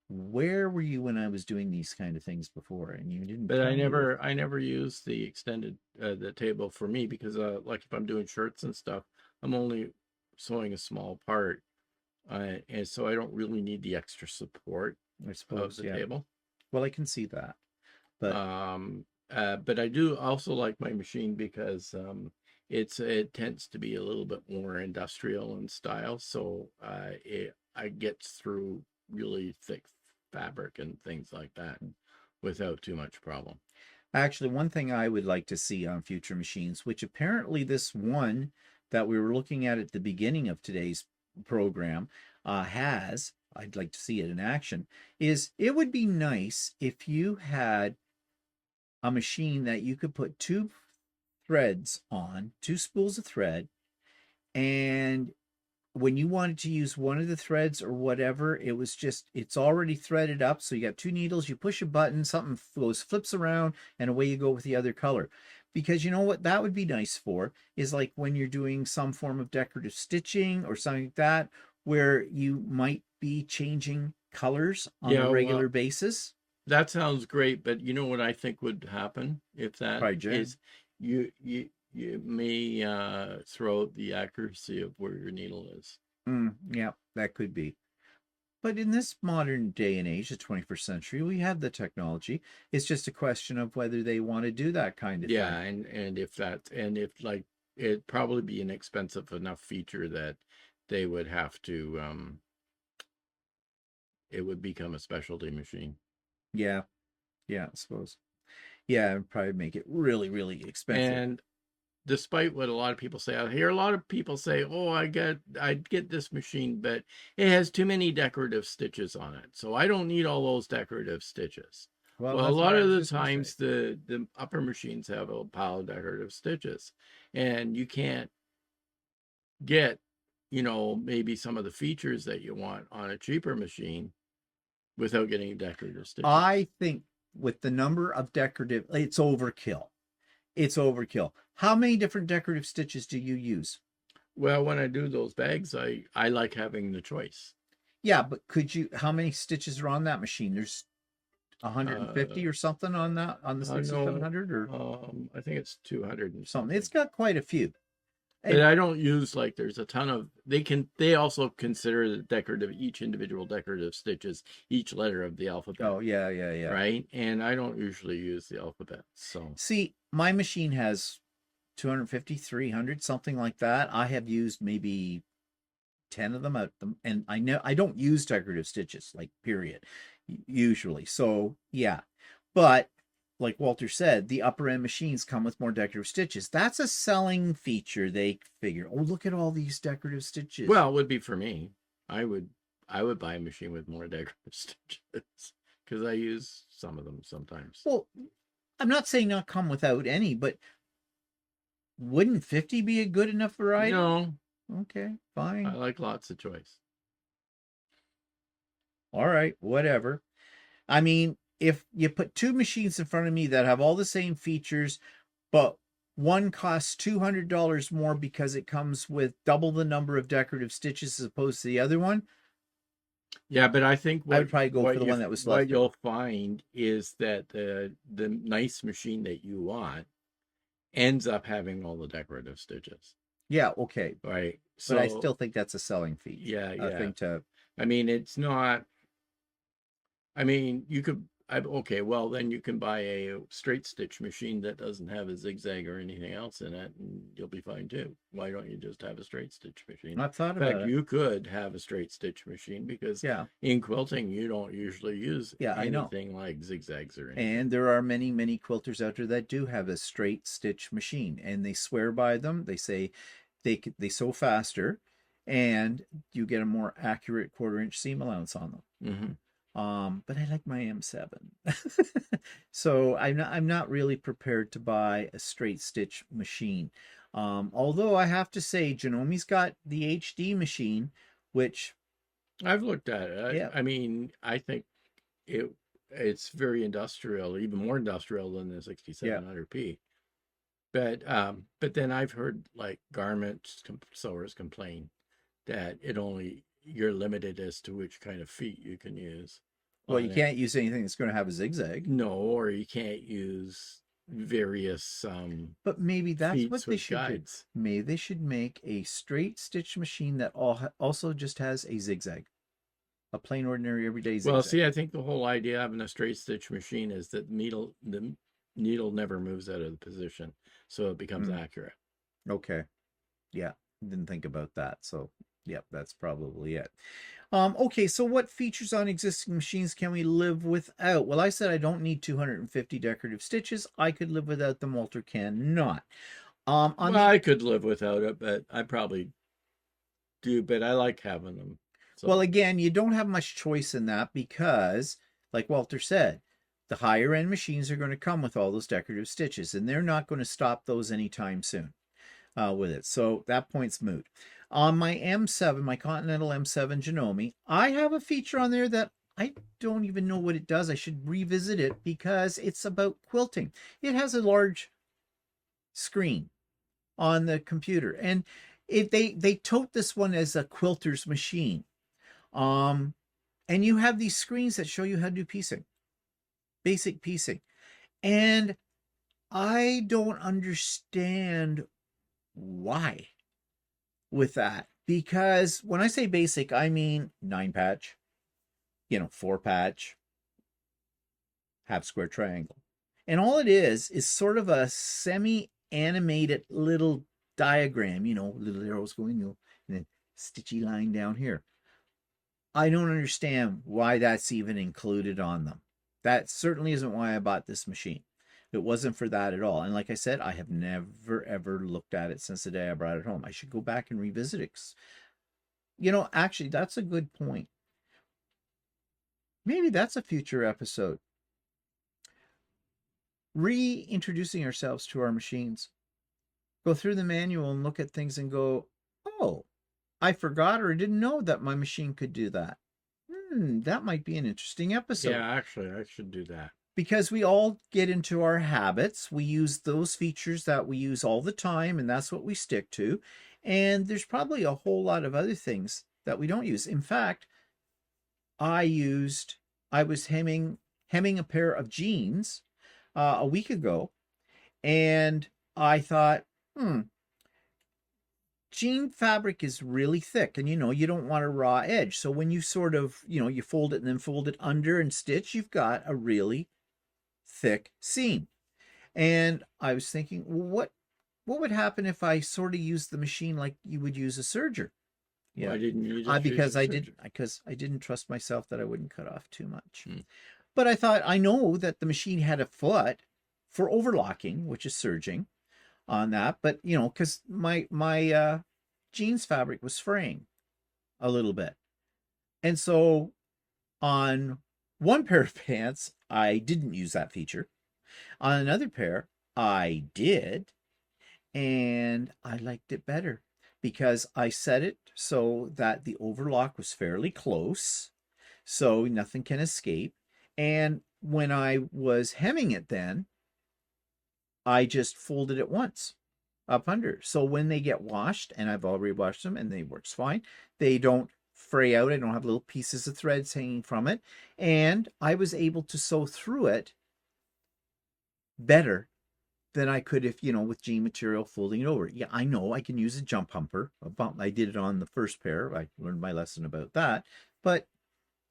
Where were you when I was doing these kind of things before? And you didn't But tell me this. I never use the extended the table for me because like if I'm doing shirts and stuff, I'm only sewing a small part, and so I don't really need the extra support I of suppose, the yeah. table. Well, I can see that. But But I do also like my machine because it tends to be a little bit more industrial in style, so I get through really thick fabric and things like that without too much problem. actually, one thing I would like to see on future machines, which apparently this one that we were looking at the beginning of today's program has, I'd like to see it in action, is it would be nice if you had a machine that you could put two threads on, two spools of thread, and when you wanted to use one of the threads or whatever, it was just, it's already threaded up. So you got two needles, you push a button, something goes, flips around, and away you go with the other color. Because you know what that would be nice for is like when you're doing some form of decorative stitching or something like that, where you might be changing colors on a Yeah, regular well, basis. that sounds great, but you know what I think would happen if that Probably Jen. is you may throw out the accuracy of where your needle is. Yeah, that could be. But in this modern day and age, the 21st century, we have the technology. It's just a question of whether they want to do that kind of Yeah, thing. and if that and if like it'd probably be an expensive enough feature that they would have to it would become a specialty machine. Yeah, yeah, I suppose. Yeah, it'd probably make it really, really expensive. And despite what a lot of people say, I hear a lot of people say, "Oh, I'd get this machine, but it has too many decorative stitches on it, so I don't need all those decorative stitches." Well, Well, a that's what lot I of was the just going to say. times the upper machines have a pile of decorative stitches, and you can't get, maybe some of the features that you want on a cheaper machine without getting decorative stitches. I think with the number of decorative, it's overkill. It's overkill. How many different decorative stitches do you use? Well, when I do those bags, I like having the choice. Yeah, but could you, how many stitches are on that machine? There's Uh, 150 or something on that, on the no, 6700 or I think it's 200 and something. It's something. got quite a few. But And I don't use like there's a ton of they also consider the decorative each individual decorative stitches each letter of the alphabet, oh, yeah, yeah, yeah. right? And I don't usually use the alphabet. So, See, my machine has 250, 300, something like that. I have used maybe 10 of them out them, and I know I don't use decorative stitches, like period, usually. So yeah. But like Walter said, the upper end machines come with more decorative stitches. That's a selling feature. They figure, oh, look at all these decorative stitches. well, it would be for me. I would I would buy a machine with more decorative stitches because I use some of them sometimes. Well, I'm not saying not come without any, but wouldn't 50 be a good enough variety? No, Okay, I fine. like lots of choice. All right, whatever. I mean, if you put two machines in front of me that have all the same features, but one costs $200 more because it comes with double the number of decorative stitches as opposed to the other one, Yeah, but I think I would probably go for the one that was what left over. you'll find is that the nice machine that you want ends up having all the decorative stitches, Yeah, okay. right? But I So still think that's a selling feature. yeah, A yeah. thing to, I mean, it's not. I mean, you could. Okay, well then you can buy a straight stitch machine that doesn't have a zigzag or anything else in it, and you'll be fine too. Why don't you just have a straight stitch machine? I've thought In fact, about it. you could have a straight stitch machine because Yeah, in quilting you don't usually use yeah, I know. anything like zigzags or anything. And there are many, many quilters out there that do have a straight stitch machine and they swear by them. They say they sew faster and you get a more accurate 1/4 inch seam allowance on them. Hmm. But I like my M7. So I'm not really prepared to buy a straight stitch machine. Although I have to say, Janomi's got the HD machine, which, I've looked at it. yeah, I mean, I think it it's very industrial, even more industrial than the yeah. 6700P. But then I've heard like sewers complain that you're limited as to which kind of feet you can use Well, you on it. can't use anything that's going to have a zigzag. No, or you can't use various But maybe that's what feet they with should do. guides. Maybe they should make a straight stitch machine that also just has a zigzag, a plain, ordinary, everyday Well, zigzag. see, I think the whole idea of having a straight stitch machine is that the needle never moves out of the position, so it becomes Hmm. accurate. Okay. Yeah. Didn't think about that. So, yep, that's probably it. Okay, so what features on existing machines can we live without? Well, I said I don't need 250 decorative stitches. I could live without them. Walter cannot. On Well, the I could live without it, but I probably do. But I like having them. Well, So again, you don't have much choice in that because, like Walter said, the higher end machines are going to come with all those decorative stitches, and they're not going to stop those anytime soon with it. So that point's moot. On my M7, my Continental M7 Janome, I have a feature on there that I don't even know what it does. I should revisit it because it's about quilting. It has a large screen on the computer, and they tote this one as a quilter's machine. Um, and you have these screens that show you how to do piecing, basic piecing. And I don't understand why with that. Because when I say basic, I mean 9 patch, 4 patch, half square triangle. And all it is sort of a semi animated little diagram, little arrows going, and then stitchy line down here. I don't understand why that's even included on them. That certainly isn't why I bought this machine. It wasn't for that at all. And like I said, I have never ever looked at it since the day I brought it home. I should go back and revisit it. Actually, that's a good point. Maybe that's a future episode. Reintroducing ourselves to our machines. Go through the manual and look at things and go, oh, I forgot or didn't know that my machine could do that. That might be an interesting yeah, episode. actually, I should do that. Because we all get into our habits. We use those features that we use all the time, and that's what we stick to. And there's probably a whole lot of other things that we don't use. In fact, I was hemming a pair of jeans a week ago, and I thought, jean fabric is really thick, and you don't want a raw edge. So when you sort of, you fold it and then fold it under and stitch, you've got a really thick seam. And I was thinking, well, what would happen if I sort of used the machine like you would use a serger? Yeah, Why didn't you just use because the surgeon? I didn't trust myself that I wouldn't cut off too much. Hmm. But I thought I know that the machine had a foot for overlocking, which is serging on that. But because my jeans fabric was fraying a little bit, and so on one pair of pants I didn't use that feature. On another pair I did, and I liked it better because I set it so that the overlock was fairly close, so nothing can escape. And when I was hemming it, then I just folded it once up under. So when they get washed, and I've already washed them and they works fine, they don't fray out. I don't have little pieces of threads hanging from it. And I was able to sew through it better than I could if, with jean material folding it over. Yeah, I know I can use a jump humper. I did it on the first pair. I learned my lesson about that. But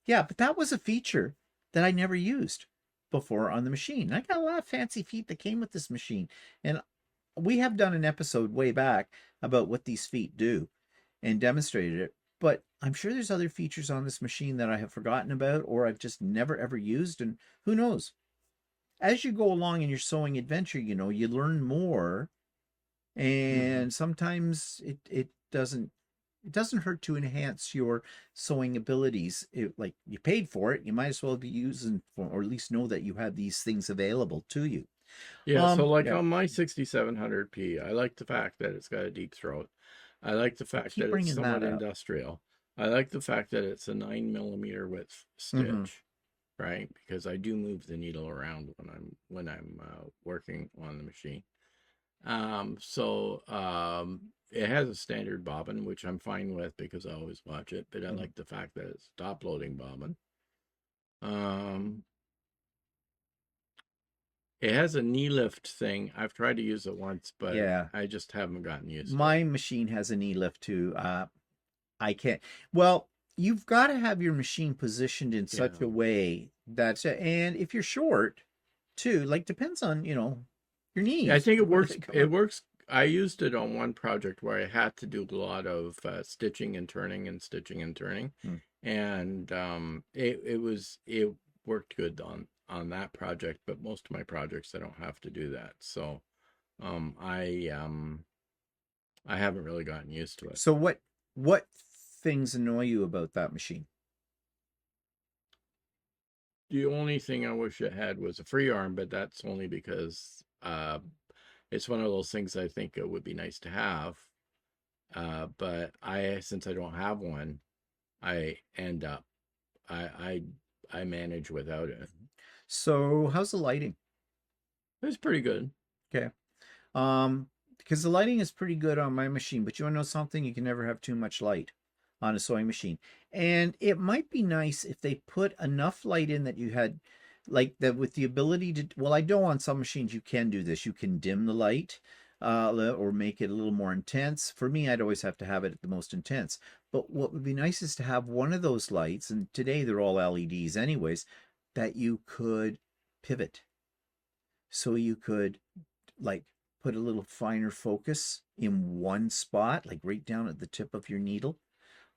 yeah, but that was a feature that I never used before on the machine. I got a lot of fancy feet that came with this machine. And we have done an episode way back about what these feet do and demonstrated it. But I'm sure there's other features on this machine that I have forgotten about or I've just never ever used. And who knows? As you go along in your sewing adventure, you learn more, Mm-hmm. and sometimes it doesn't hurt to enhance your sewing abilities. Like you paid for it, you might as well be using for, or at least know that you have these things available to you. Yeah, so like Yeah. on my 6700P, I like the fact that it's got a deep throat. I like the I fact keep that it's bringing somewhat that up. industrial. I like the fact that it's a 9 millimeter width Hmm. stitch, right? Because I do move the needle around when I'm working on the machine. It has a standard bobbin, which I'm fine with because I always watch it, but I Hmm. like the fact that it's top loading bobbin. Um, it has a knee lift thing. I've tried to use it once, but Yeah. I just haven't gotten used to it. My machine has a knee lift too. I can't. Well, you've got to have your machine positioned in Yeah. such a way that's and if you're short too, like depends on, your Yeah, I knees. think it Where works. they come It up. works. I used it on one project where I had to do a lot of stitching and turning and stitching and turning, Hmm. and it worked good on that project. But most of my projects I don't have to do that, so um, I um, I haven't really gotten used to it. So what things annoy you about that machine? The only thing I wish it had was a free arm, but that's only because it's one of those things I think it would be nice to have. But since I don't have one, I end up I I manage without it. So how's the lighting? It's pretty good. Okay. Because the lighting is pretty good on my machine, but you want to know something? You can never have too much light on a sewing machine. And it might be nice if they put enough light in that you had like that with the ability to, well, I know on some machines you can do this. You can dim the light or make it a little more intense. For me, I'd always have to have it at the most intense. But what would be nice is to have one of those lights, and today they're all LEDs anyways, that you could pivot. So you could like put a little finer focus in one spot, like right down at the tip of your needle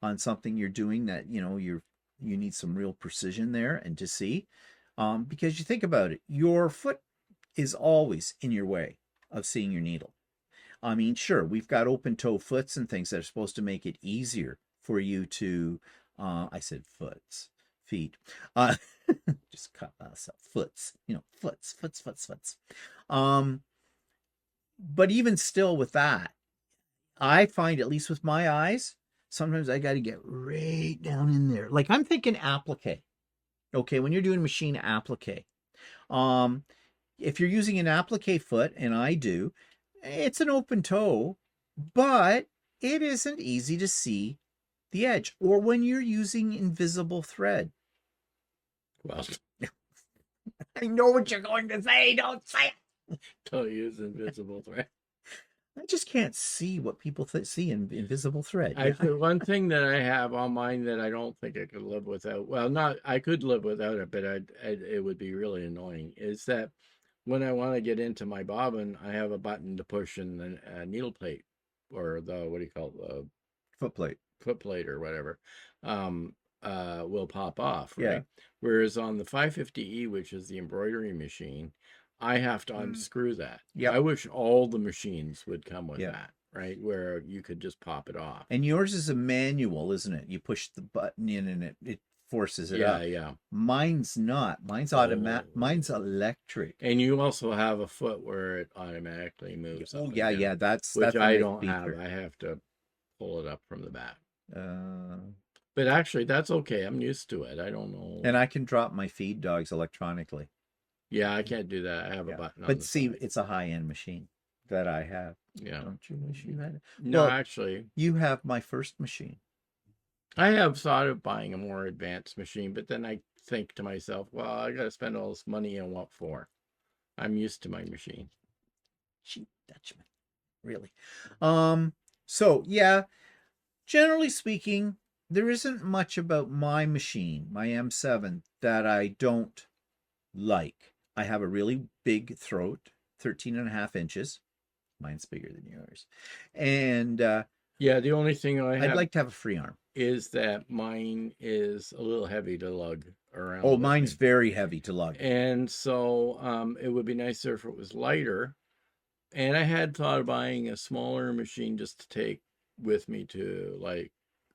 on something you're doing that, you need some real precision there and to see. Because you think about it, your foot is always in your way of seeing your needle. I mean, sure, we've got open toe foots and things that are supposed to make it easier for you to, I said foots, feet, uh, just cut myself, foots, foots. Um, but even still with that, I find, at least with my eyes, sometimes I got to get right down in there. Like I'm thinking applique. Okay, when you're doing machine applique, um, if you're using an applique foot, and I do, it's an open toe, but it isn't easy to see the edge. Or when you're using invisible thread. Well, I know what you're going to say. Don't say it. don't use invisible thread. I just can't see what people see in invisible thread. Yeah. Actually, one thing that I have on mine that I don't think I could live without. Well, not I could live without it, but it would be really annoying. Is that when I want to get into my bobbin, I have a button to push and then a needle plate or the what do you call it, the Foot plate. foot plate or whatever, um, will pop off, Yeah. right? Whereas on the 550E, which is the embroidery machine, I have to unscrew that. I Yep. wish all the machines would come with Yep. that, right? Where you could just pop it off. And yours is a manual, isn't it? You push the button in and it forces it Yeah, up. yeah. Mine's not. Mine's automatic. Mine's Oh. electric. And you also have a foot where it automatically moves Oh up and yeah, yeah. down, That's which a I nice don't have. feature. I have to pull it up from the back. Uh, But actually, that's okay. I'm used to it. I don't know. and I can drop my feed dogs electronically. Yeah, I can't do that. I have a Yeah. button on But the see, side. it's a high-end machine that I have. Yeah. Don't you wish you had it? No, Well, actually, you have my first machine. I have thought of buying a more advanced machine, but then I think to myself, well, I got to spend all this money on what for? I'm used to my machine. Cheap Dutchman. Really. So yeah, generally speaking, there isn't much about my machine, my M7, that I don't like. I have a really big throat, 13.5 inches. Mine's bigger than yours. And Yeah, the only thing I I'd have like to have a free arm. is that mine is a little heavy to lug around Oh, with mine's me. very heavy to lug. And so it would be nicer if it was lighter. And I had thought of buying a smaller machine just to take with me to like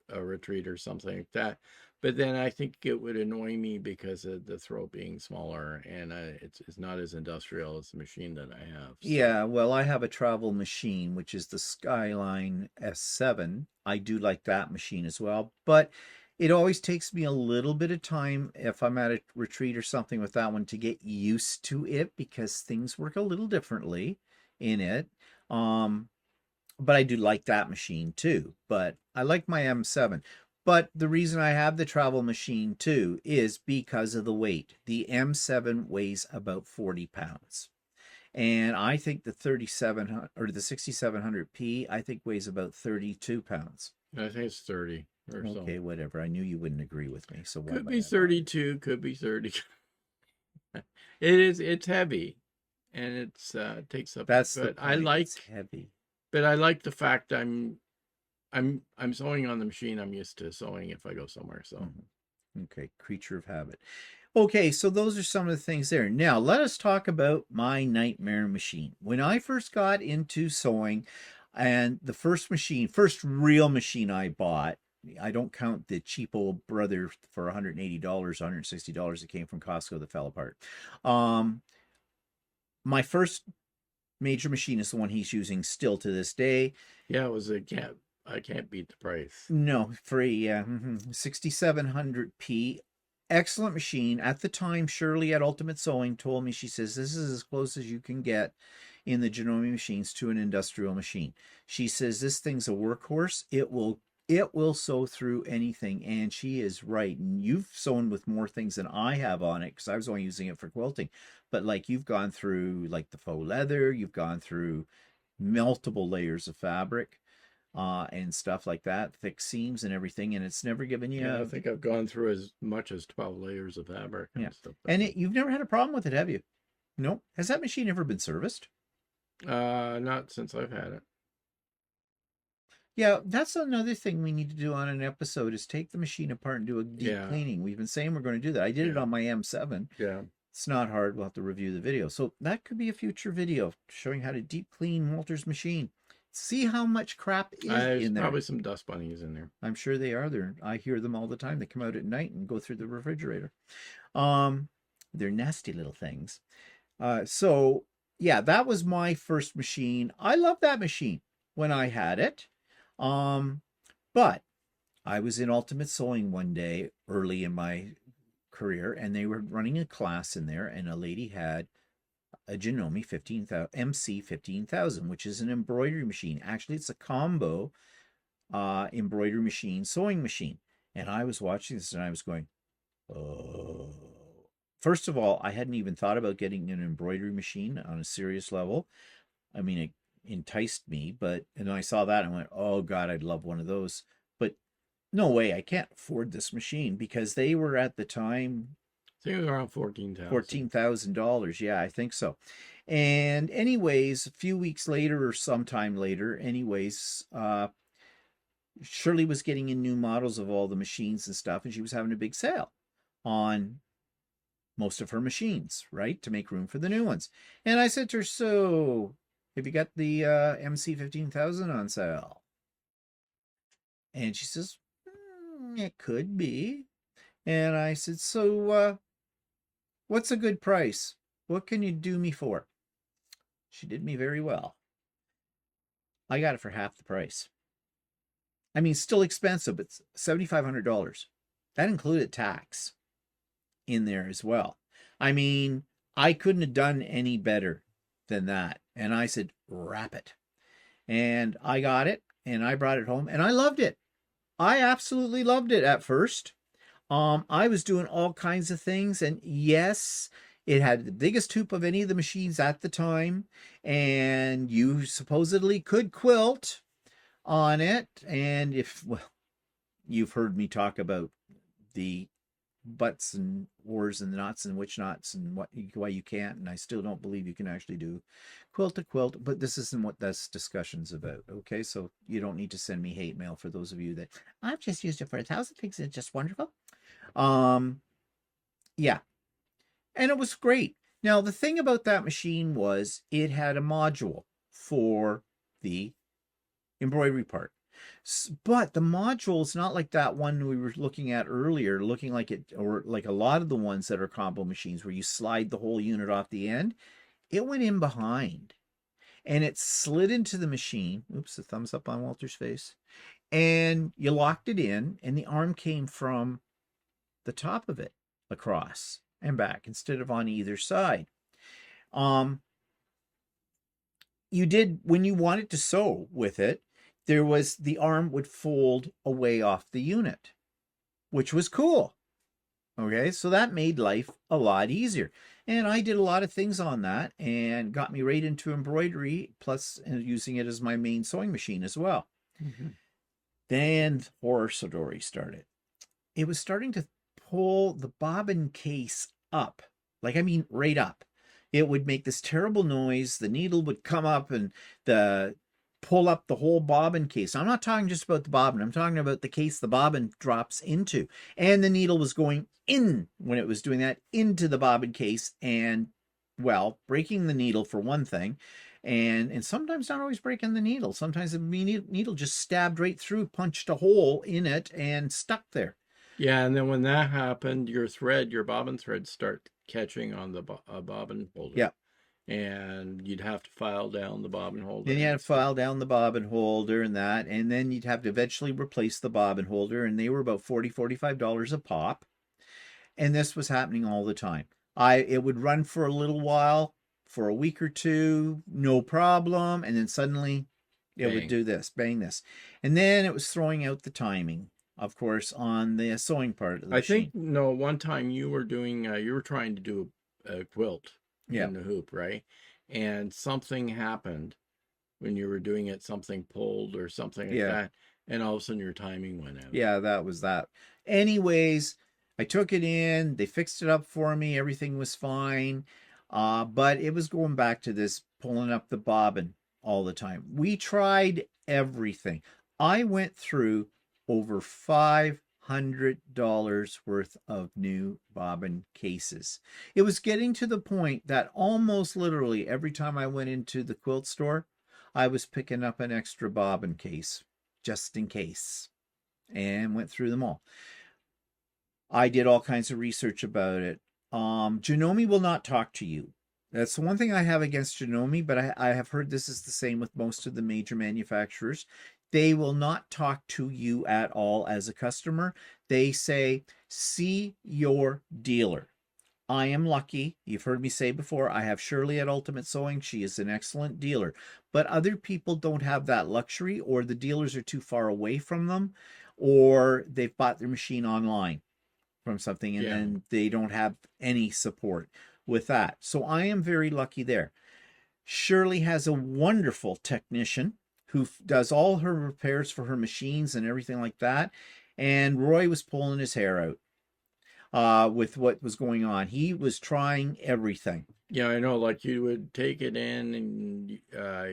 a retreat or something like that. But then I think it would annoy me because of the throat being smaller, and it's not as industrial as the machine that I have. So Yeah, well, I have a travel machine, which is the Skyline S7. I do like that machine as well, but it always takes me a little bit of time if I'm at a retreat or something with that one to get used to it because things work a little differently in it. Um, but I do like that machine too. But I like my M7. But the reason I have the travel machine too is because of the weight. The M7 weighs about 40 pounds. And I think the 3700 or the 6700P, I think weighs about 32 pounds. I think it's 30 or so. Okay, whatever. I knew you wouldn't agree with me. So why Could am I be not lying? 32, could be 30. It's heavy and it's takes up, That's the but point. It's heavy. I like the fact I'm sewing on the machine. I'm used to sewing if I go somewhere. So Okay, creature of habit. Okay, so those are some of the things there. Now, let us talk about my nightmare machine. When I first got into sewing, and the first real machine I bought, I don't count the cheap old brother for $180, $160 that came from Costco that fell apart. My first major machine is the one he's using still to this day. yeah, it was a can't I can't beat the price. No, free, yeah. 6700P. Excellent machine. At the time, Shirley at Ultimate Sewing told me, she says, this is as close as you can get in the Janome machines to an industrial machine. She says, this thing's a workhorse. It will sew through anything. And she is right. And you've sewn with more things than I have on it because I was only using it for quilting. But like you've gone through like the faux leather, you've gone through multiple layers of fabric and stuff like that, thick seams and everything, and it's never given you Yeah, I think I've gone through as much as 12 layers of fabric yeah. and stuff like And that. you've never had a problem with it, have you? No. Has that machine ever been serviced? Not since I've had it. Yeah, that's another thing we need to do on an episode is take the machine apart and do a deep Yeah, cleaning. We've been saying we're going to do that. I did it yeah, on my M7. yeah. It's not hard. We'll have to review the video. So that could be a future video showing how to deep clean Walter's machine. See how much crap is There's in there. probably some dust bunnies in there. I'm sure they are there. I hear them all the time. They come out at night and go through the refrigerator. Um, they're nasty little things. So yeah, that was my first machine. I love that machine when I had it. But I was in Ultimate Sewing one day early in my career, and they were running a class in there, and a lady had a Janome 15,000 MC 15,000, which is an embroidery machine. Actually, it's a combo embroidery machine, sewing machine. And I was watching this and I was going, oh. First of all, I hadn't even thought about getting an embroidery machine on a serious level. I mean, it enticed me, but and I saw that and I went, oh God, I'd love one of those. But no way, I can't afford this machine because they were at the time I think it was around 14,000. $14,000. Yeah, I think so. And anyways, a few weeks later or sometime later, anyways, Shirley was getting in new models of all the machines and stuff, and she was having a big sale on most of her machines, right, to make room for the new ones. And I said to her, so have you got the MC 15,000 on sale? And she says, it could be. And I said, so what's a good price? What can you do me for? She did me very well. I got it for half the price. I mean, still expensive, but $7,500. That included tax in there as well. I mean, I couldn't have done any better than that. And I said, wrap it. And I got it and I brought it home and I loved it. I absolutely loved it at first. I was doing all kinds of things, and yes, it had the biggest hoop of any of the machines at the time, and you supposedly could quilt on it. And if, well, you've heard me talk about the buts and ors and knots and which knots and why you can't, and I still don't believe you can actually do quilt to quilt, but this isn't what this discussion's about. Okay, so you don't need to send me hate mail for those of you that I've just used it for 1,000 things. It's just wonderful. Yeah, and it was great. Now the thing about that machine was it had a module for the embroidery part. But the module is not like that one we were looking at earlier, looking like it, or like a lot of the ones that are combo machines where you slide the whole unit off the end. It went in behind and it slid into the machine. Oops, the thumbs up on Walter's face. And you locked it in, and the arm came from the top of it across and back instead of on either side. Um, you did, when you wanted to sew with it, there was, the arm would fold away off the unit, which was cool. Okay, so that made life a lot easier. And I did a lot of things on that and got me right into embroidery, plus using it as my main sewing machine as well. Mm-hmm. Then horror story started. It was starting to pull the bobbin case up, like, I mean, right up. It would make this terrible noise. The needle would come up and the pull up the whole bobbin case. I'm not talking just about the bobbin. I'm talking about the case the bobbin drops into. And the needle was going in, when it was doing that, into the bobbin case, and, well, breaking the needle for one thing. And sometimes not always breaking the needle. Sometimes the needle just stabbed right through, punched a hole in it, and stuck there. Yeah, and then when that happened, your bobbin thread start catching on the bobbin holder. Yeah. And you'd have to file down the bobbin holder. Then you had to file down the bobbin holder and that, and then you'd have to eventually replace the bobbin holder, and they were about $45 a pop. And this was happening all the time. It would run for a little while, for a week or two, no problem, and then suddenly it would do this, bang this. And then it was throwing out the timing, of course, on the sewing part of the machine. think, no, one time you were doing, you were trying to do a quilt Yeah. in the hoop, right? And something happened when you were doing it, something pulled or something like that, and all of a sudden your timing went out. Yeah, that was that. Anyways, I took it in, they fixed it up for me, everything was fine. But it was going back to this pulling up the bobbin all the time. We tried everything. I went through over $500 worth of new bobbin cases. It was getting to the point that almost literally every time I went into the quilt store, I was picking up an extra bobbin case just in case, and went through them all. I did all kinds of research about it. Janome will not talk to you. That's the one thing I have against Janome, but I have heard this is the same with most of the major manufacturers. They will not talk to you at all as a customer. They say, see your dealer. I am lucky. You've heard me say before, I have Shirley at Ultimate Sewing. She is an excellent dealer. But other people don't have that luxury, or the dealers are too far away from them, or they've bought their machine online from something, and then they don't have any support with that. So I am very lucky there. Shirley has a wonderful technician who does all her repairs for her machines and everything like that. And Roy was pulling his hair out with what was going on. He was trying everything. Yeah, I know. Like, you would take it in, and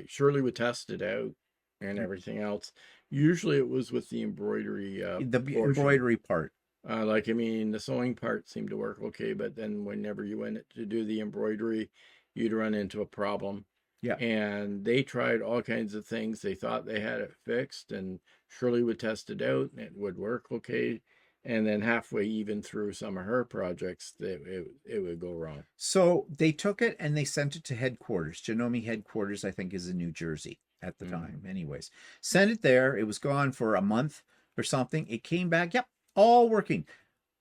Shirley would test it out and everything else. Usually, it was with the embroidery. The embroidery part. Like, I mean, the sewing part seemed to work okay, but then whenever you went to do the embroidery, you'd run into a problem. Yeah. And they tried all kinds of things. They thought they had it fixed, and Shirley would test it out, and it would work okay. And then halfway even through some of her projects, it would go wrong. So they took it and they sent it to headquarters. Janome headquarters, I think, is in New Jersey at the time. Anyways, sent it there. It was gone for a month or something. It came back. Yep, all working.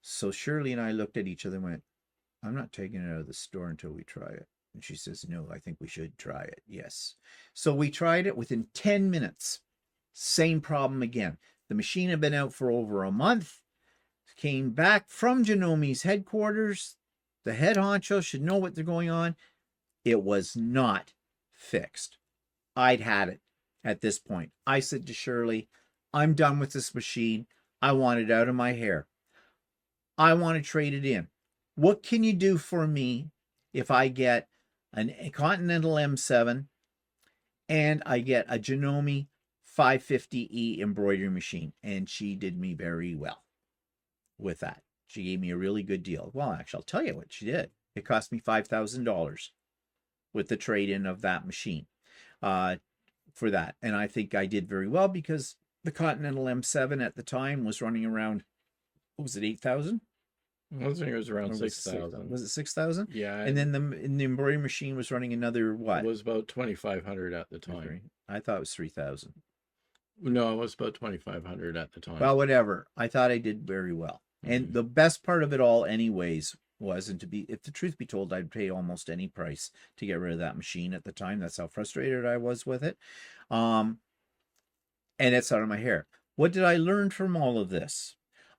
So Shirley and I looked at each other and went, I'm not taking it out of the store until we try it. And she says, no, I think we should try it. Yes. So we tried it. Within 10 minutes. Same problem again. The machine had been out for over a month. Came back from Janome's headquarters. The head honcho should know what they're going on. It was not fixed. I'd had it at this point. I said to Shirley, I'm done with this machine. I want it out of my hair. I want to trade it in. What can you do for me if I get a Continental M7 and I get a Janome 550E embroidery machine? And she did me very well with that. She gave me a really good deal. Well, actually, I'll tell you what she did. It cost me $5,000 with the trade-in of that machine for that. And I think I did very well because The Continental M7 at the time was running around, what was it, 8,000? I think it was around Or was it 6,000. Was it 6,000? Yeah, And then the embroidery machine was running another it what? was about 2,500 at the time. I thought it was 3,000. No, it was about 2,500 at the time. Well, whatever. I thought I did very well. And the best part of it all, anyways, was, and to be, if the truth be told, I'd pay almost any price to get rid of that machine at the time. That's how frustrated I was with it. And it's out of my hair. What did I learn from all of this?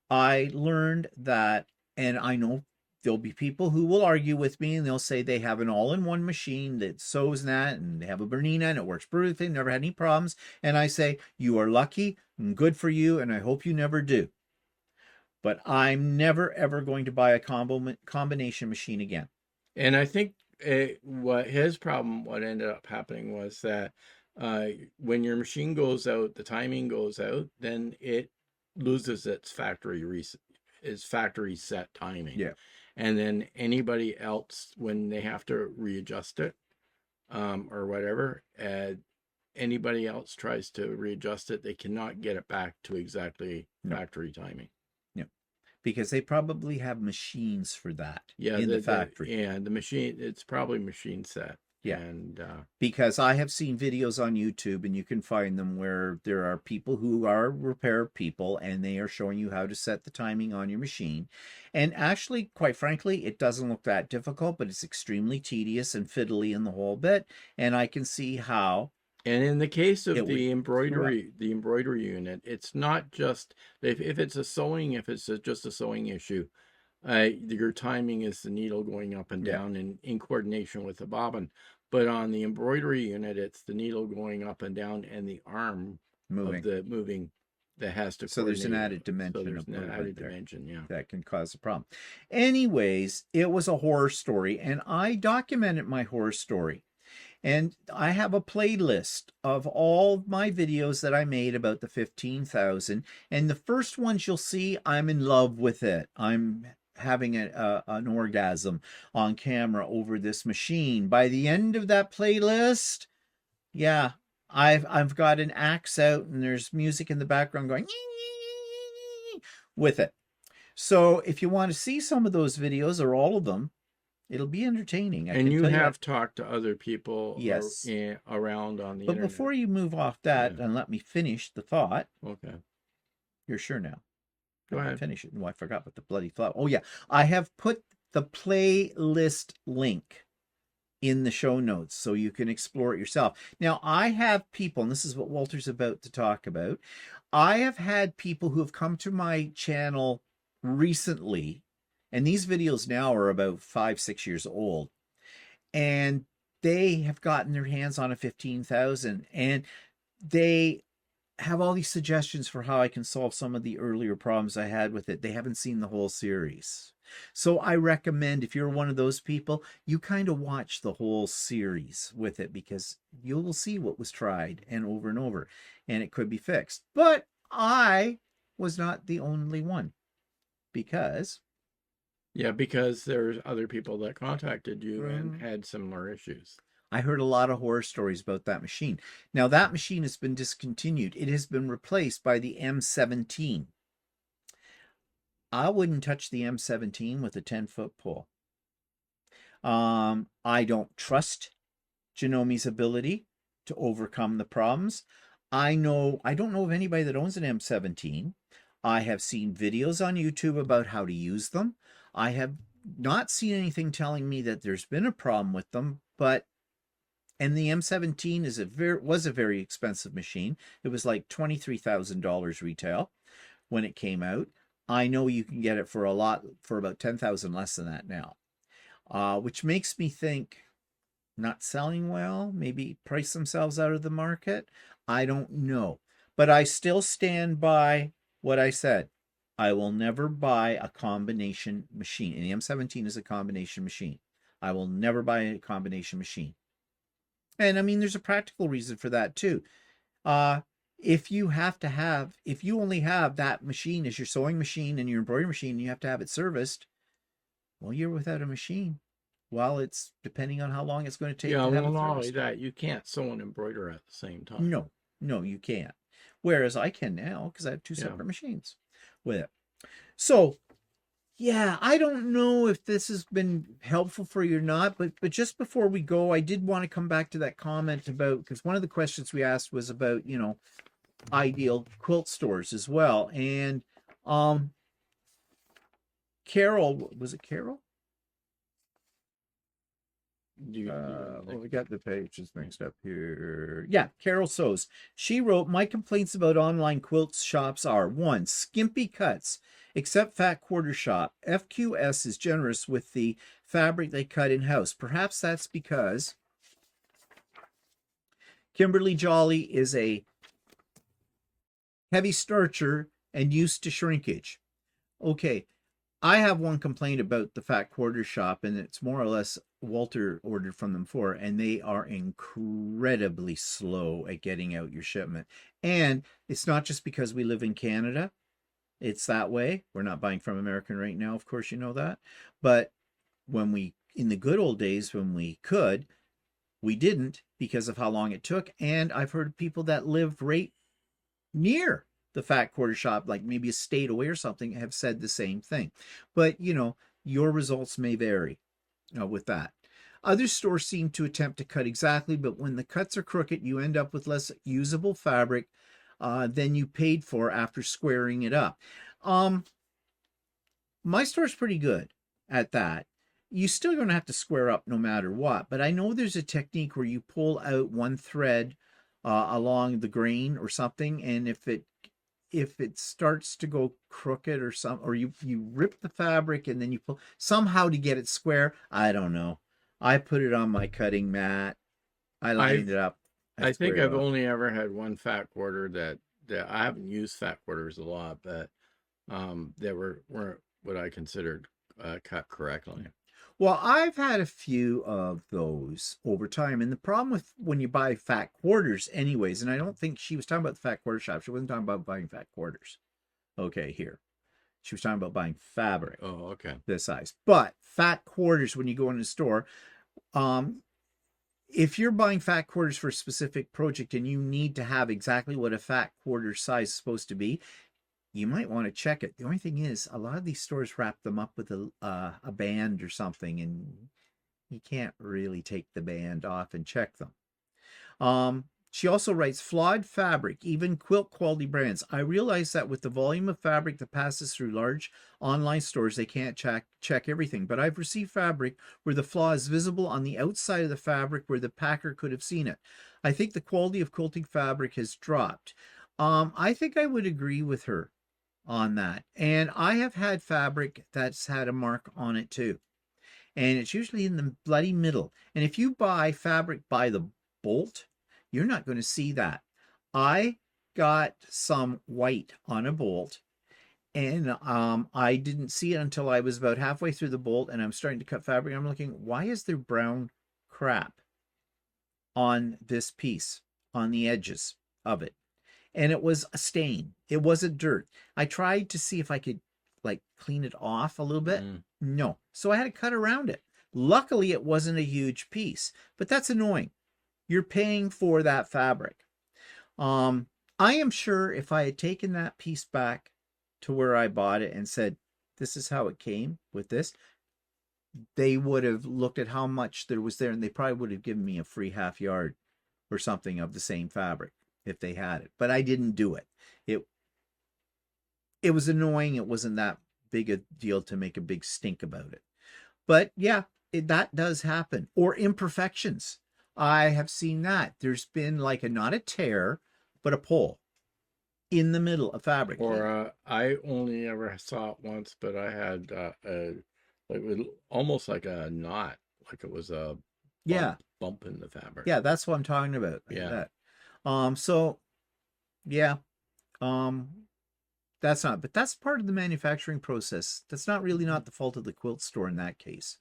I learned that, and I know there'll be people who will argue with me and they'll say they have an all-in-one machine that sews that and they have a Bernina and it works perfectly, never had any problems. And I say, you are lucky and good for you, and I hope you never do. But I'm never, ever going to buy a combination machine again. And I think what his problem, what ended up happening was that when your machine goes out, the timing goes out, then it loses its factory set timing. Yeah. And then anybody else, when they have to readjust it or whatever, anybody else tries to readjust it, they cannot get it back to exactly factory timing. Because they probably have machines for that in the factory. The machine, it's probably machine set. Yeah. And because I have seen videos on YouTube, and you can find them, where there are people who are repair people and they are showing you how to set the timing on your machine. And actually, quite frankly, it doesn't look that difficult, but it's extremely tedious and fiddly in the whole bit. And I can see how. And in the case of the embroidery unit, it's not just if it's a sewing, if it's just a sewing issue, your timing is the needle going up and down in coordination with the bobbin. But on the embroidery unit, it's the needle going up and down and the arm of the moving that has to. So there's an added dimension. So there's an added dimension, yeah, that can cause a problem. Anyways, it was a horror story, and I documented my horror story. And I have a playlist of all my videos that I made about the 15,000. And the first ones you'll see, I'm in love with it. I'm having an orgasm on camera over this machine. By the end of that playlist, yeah, I've got an axe out and there's music in the background going with it. So if you want to see some of those videos or all of them, it'll be entertaining. And you have talked to other people around on the internet. But internet. before you move off that, and let me finish the thought. Okay. You're sure now? Go ahead. Finish it. Oh, I forgot what the bloody thought. Oh, yeah. I have put the playlist link in the show notes so you can explore it yourself. Now, I have people, and this is what Walter's about to talk about. I have had people who have come to my channel recently, and these videos now are about 5-6 years old, and they have gotten their hands on a 15,000, and they have all these suggestions for how I can solve some of the earlier problems I had with it. They haven't seen the whole series. So I recommend, if you're one of those people, you kind of watch the whole series with it, because you will see what was tried and over, and it could be fixed. But I was not the only one, because... Yeah, because there's other people that contacted you and had similar issues. I heard a lot of horror stories about that machine. Now, that machine has been discontinued. It has been replaced by the M17. I wouldn't touch the M17 with a 10-foot pole. I don't trust Jannomi's ability to overcome the problems. I don't know of anybody that owns an M17. I have seen videos on YouTube about how to use them. I have not seen anything telling me that there's been a problem with them, and the M17 was a very expensive machine. It was like $23,000 retail when it came out. I know you can get it for about $10,000 less than that now, which makes me think, not selling well, maybe price themselves out of the market. I don't know, but I still stand by what I said. I will never buy a combination machine. And the M17 is a combination machine. I will never buy a combination machine. And I mean, there's a practical reason for that too. If you only have that machine as your sewing machine and your embroidery machine, and you have to have it serviced, well, you're without a machine. Well, it's depending on how long it's going to take. Yeah, well, not only that, you can't sew and embroider at the same time. No, you can't. whereas I can now because I have two Yeah. separate machines with it. So yeah, I don't know if this has been helpful for you or not, but just before we go, I did want to come back to that comment about, because one of the questions we asked was about, you know, ideal quilt stores as well. And Carol, was it Carol? We got the pages mixed up here. Yeah, Carol Sews. She wrote, my complaints about online quilt shops are: one, skimpy cuts, except Fat Quarter Shop. FQS is generous with the fabric they cut in-house. Perhaps that's because Kimberly Jolly is a heavy starcher and used to shrinkage. Okay, I have one complaint about the Fat Quarter Shop, and it's more or less Walter ordered from them for, and they are incredibly slow at getting out your shipment. And it's not just because we live in Canada, it's that way. We're not buying from American right now, of course, you know that. But when we, in the good old days, when we could, we didn't because of how long it took. And I've heard people that live right near the Fat Quarter Shop, like maybe a state away or something, have said the same thing. But, you know, your results may vary with that. Other stores seem to attempt to cut exactly, but when the cuts are crooked, you end up with less usable fabric than you paid for after squaring it up. My store's pretty good at that. You're still going to have to square up no matter what, but I know there's a technique where you pull out one thread along the grain or something, and if it starts to go crooked or some, or you rip the fabric and then you pull somehow to get it square. I don't know. I put it on my cutting mat. I lined it up. I think squared it I've off. only ever had one fat quarter that I haven't used fat quarters a lot, but that weren't what I considered cut correctly. Well, I've had a few of those over time. And the problem with when you buy fat quarters, anyways, and I don't think she was talking about the fat quarter shop. She wasn't talking about buying fat quarters. Okay, here. She was talking about buying fabric Oh, okay. this size. But fat quarters, when you go in the store, if you're buying fat quarters for a specific project and you need to have exactly what a fat quarter size is supposed to be, you might want to check it. The only thing is, a lot of these stores wrap them up with a band or something, and you can't really take the band off and check them. She also writes, flawed fabric, even quilt quality brands. I realize that with the volume of fabric that passes through large online stores, they can't check everything. But I've received fabric where the flaw is visible on the outside of the fabric where the packer could have seen it. I think the quality of quilting fabric has dropped. I think I would agree with her on that. And I have had fabric that's had a mark on it too. And it's usually in the bloody middle. And if you buy fabric by the bolt, you're not going to see that. I got some white on a bolt, and I didn't see it until I was about halfway through the bolt, and I'm starting to cut fabric. I'm looking, why is there brown crap on this piece, on the edges of it? And it was a stain. It wasn't dirt. I tried to see if I could like clean it off a little bit. No. So I had to cut around it. Luckily, it wasn't a huge piece, but that's annoying. You're paying for that fabric. I am sure if I had taken that piece back to where I bought it and said, this is how it came with this, they would have looked at how much there was there, and they probably would have given me a free half yard or something of the same fabric if they had it. But I didn't do it. It was annoying. It wasn't that big a deal to make a big stink about it. But yeah, that does happen. Or imperfections. I have seen that. There's been like not a tear, but a pull in the middle of fabric. Or I only ever saw it once, but I had it was almost like a knot, like it was a bump in the fabric. Yeah, that's what I'm talking about. Yeah. So yeah. That's not, but that's part of the manufacturing process. That's not really not the fault of the quilt store in that case.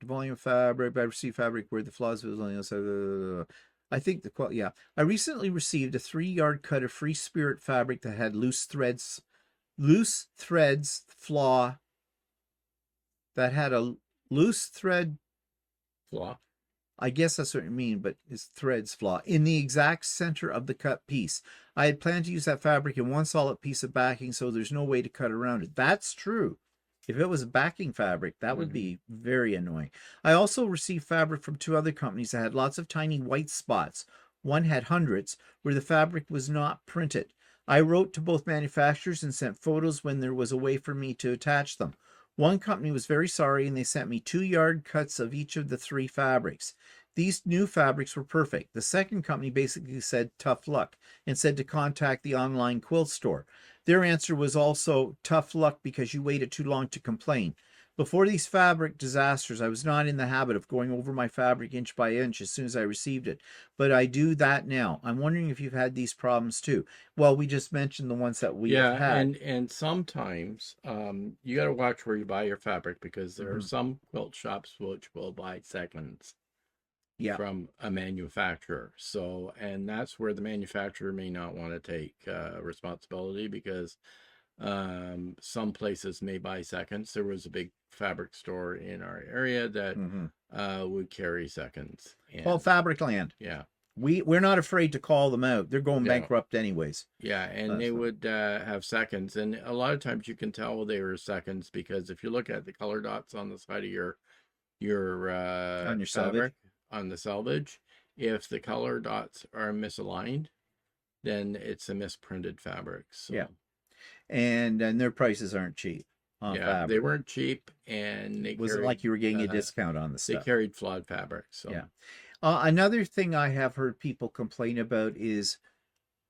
Volume of fabric, I received fabric where the flaws was on the outside. I think the quilt, yeah. I recently received a 3-yard cut of Free Spirit fabric that had loose threads flaw, that had a loose thread Flaw. I guess that's what you mean, but it's threads flaw. In the exact center of the cut piece. I had planned to use that fabric in one solid piece of backing, so there's no way to cut around it. That's true. If it was a backing fabric, that would be very annoying. I also received fabric from 2 other companies that had lots of tiny white spots. One had hundreds, where the fabric was not printed. I wrote to both manufacturers and sent photos when there was a way for me to attach them. One company was very sorry and they sent me 2-yard cuts of each of the 3 fabrics. These new fabrics were perfect. The second company basically said tough luck and said to contact the online quilt store. Their answer was also tough luck because you waited too long to complain. Before these fabric disasters, I was not in the habit of going over my fabric inch by inch as soon as I received it, but I do that now. I'm wondering if you've had these problems too. Well, we just mentioned the ones that we have had. and sometimes you got to watch where you buy your fabric, because there are Mhm. some quilt shops which will buy seconds Yeah. from a manufacturer. So, and that's where the manufacturer may not want to take responsibility, because some places may buy seconds. There was a big fabric store in our area that would carry seconds, Call and Fabric Land. yeah, We're not afraid to call them out. They're going yeah, bankrupt anyways. yeah, and they So would have seconds, and a lot of times you can tell they were seconds, because if you look at the color dots on the side of your on your salvage. fabric on the selvage, if the color dots are misaligned, then it's a misprinted fabric. So Yeah. And their prices aren't cheap on yeah, they fabric. weren't cheap, and It wasn't like you were getting a discount on the they stuff. carried flawed fabric. So Yeah. Another thing I have heard people complain about is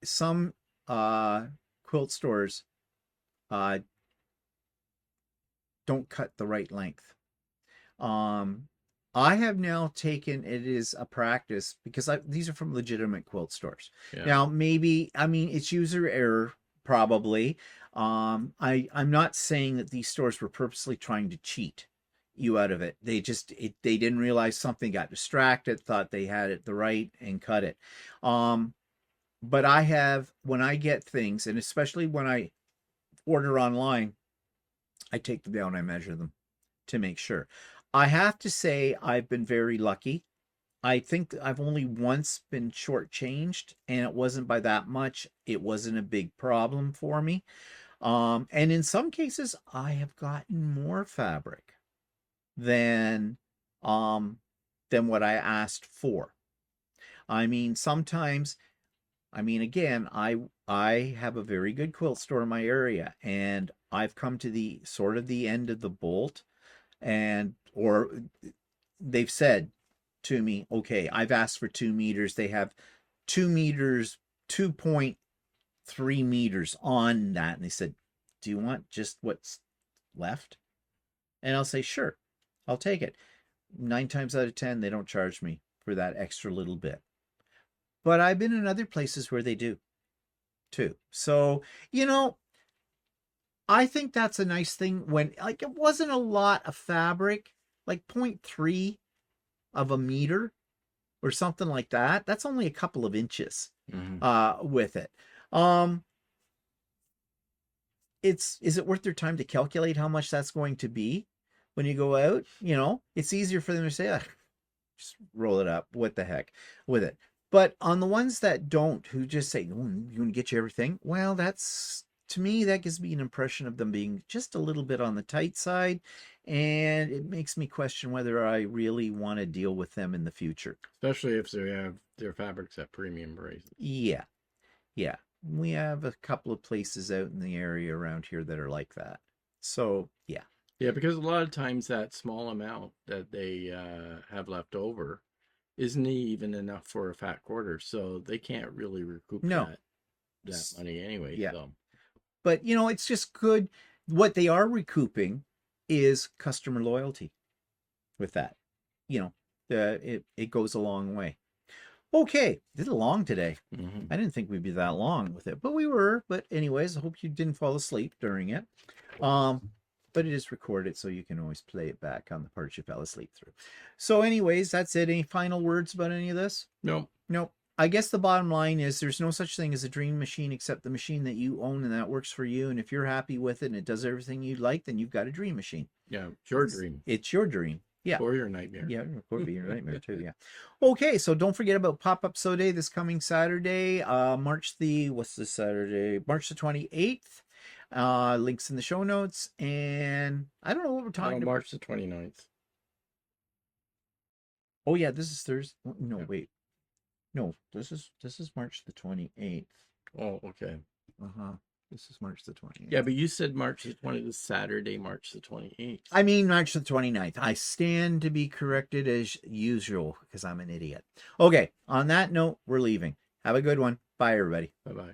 some quilt stores uh, don't cut the right length. Um, I have now taken it is a practice because these are from legitimate quilt stores. yeah, Now, maybe I mean it's user error probably. I'm not saying that these stores were purposely trying to cheat you out of it. They didn't realize something, got distracted, thought they had it the right and cut it. But I have when I get things, and especially when I order online, I take them down, I measure them to make sure. I have to say I've been very lucky. I think I've only once been shortchanged, and it wasn't by that much. It wasn't a big problem for me. And in some cases, I have gotten more fabric than um, than what I asked for. I mean, sometimes, I mean, again, I have a very good quilt store in my area, and I've come to the sort of the end of the bolt, and or they've said to me, okay, I've asked for 2 meters. They have 2 meters, 2.3 meters on that. And they said, do you want just what's left? And I'll say, sure, I'll take it. 9 times out of 10, they don't charge me for that extra little bit. But I've been in other places where they do too. So, you know, I think that's a nice thing when, like, it wasn't a lot of fabric, like 0.3 of a meter or something like that. That's only a couple of inches with it. Is it worth their time to calculate how much that's going to be when you go out? You know, it's easier for them to say, just roll it up. What the heck with it? But on the ones that don't, who just say, oh, you want to get you everything? Well, that's to me, that gives me an impression of them being just a little bit on the tight side. And it makes me question whether I really want to deal with them in the future. especially if they have their fabrics at premium prices. Yeah. Yeah. We have a couple of places out in the area around here that are like that. So, yeah. Yeah, because a lot of times that small amount that they have left over isn't even enough for a fat quarter, so they can't really recoup No. that money anyway. Yeah. So But, you know, it's just good. What they are recouping is customer loyalty with that. You know, it goes a long way. Okay, did it long today. I didn't think we'd be that long with it, but we were. But anyways, I hope you didn't fall asleep during it. But it is recorded, so you can always play it back on the parts you fell asleep through. So anyways, that's it. Any final words about any of this? no, Nope. I guess the bottom line is there's no such thing as a dream machine except the machine that you own and that works for you. And if you're happy with it and it does everything you'd like, then you've got a dream machine. yeah, it's your dream. It's your dream. Yeah. Or your nightmare. Yeah, it could be your nightmare too. Yeah. Okay, so don't forget about Pop-Up Sew Day this coming Saturday, March the 28th. Links in the show notes, and I don't know what we're talking about. March the 29th. Oh yeah, this is Thursday. No, Yeah. wait. No, this is March the 28th. Oh, okay. Uh-huh. This is March the 28th. Yeah, but you said March the 20th, Saturday, March the 28th. I mean March the 29th. I stand to be corrected as usual because I'm an idiot. Okay, on that note, we're leaving. Have a good one. Bye, everybody. Bye-bye.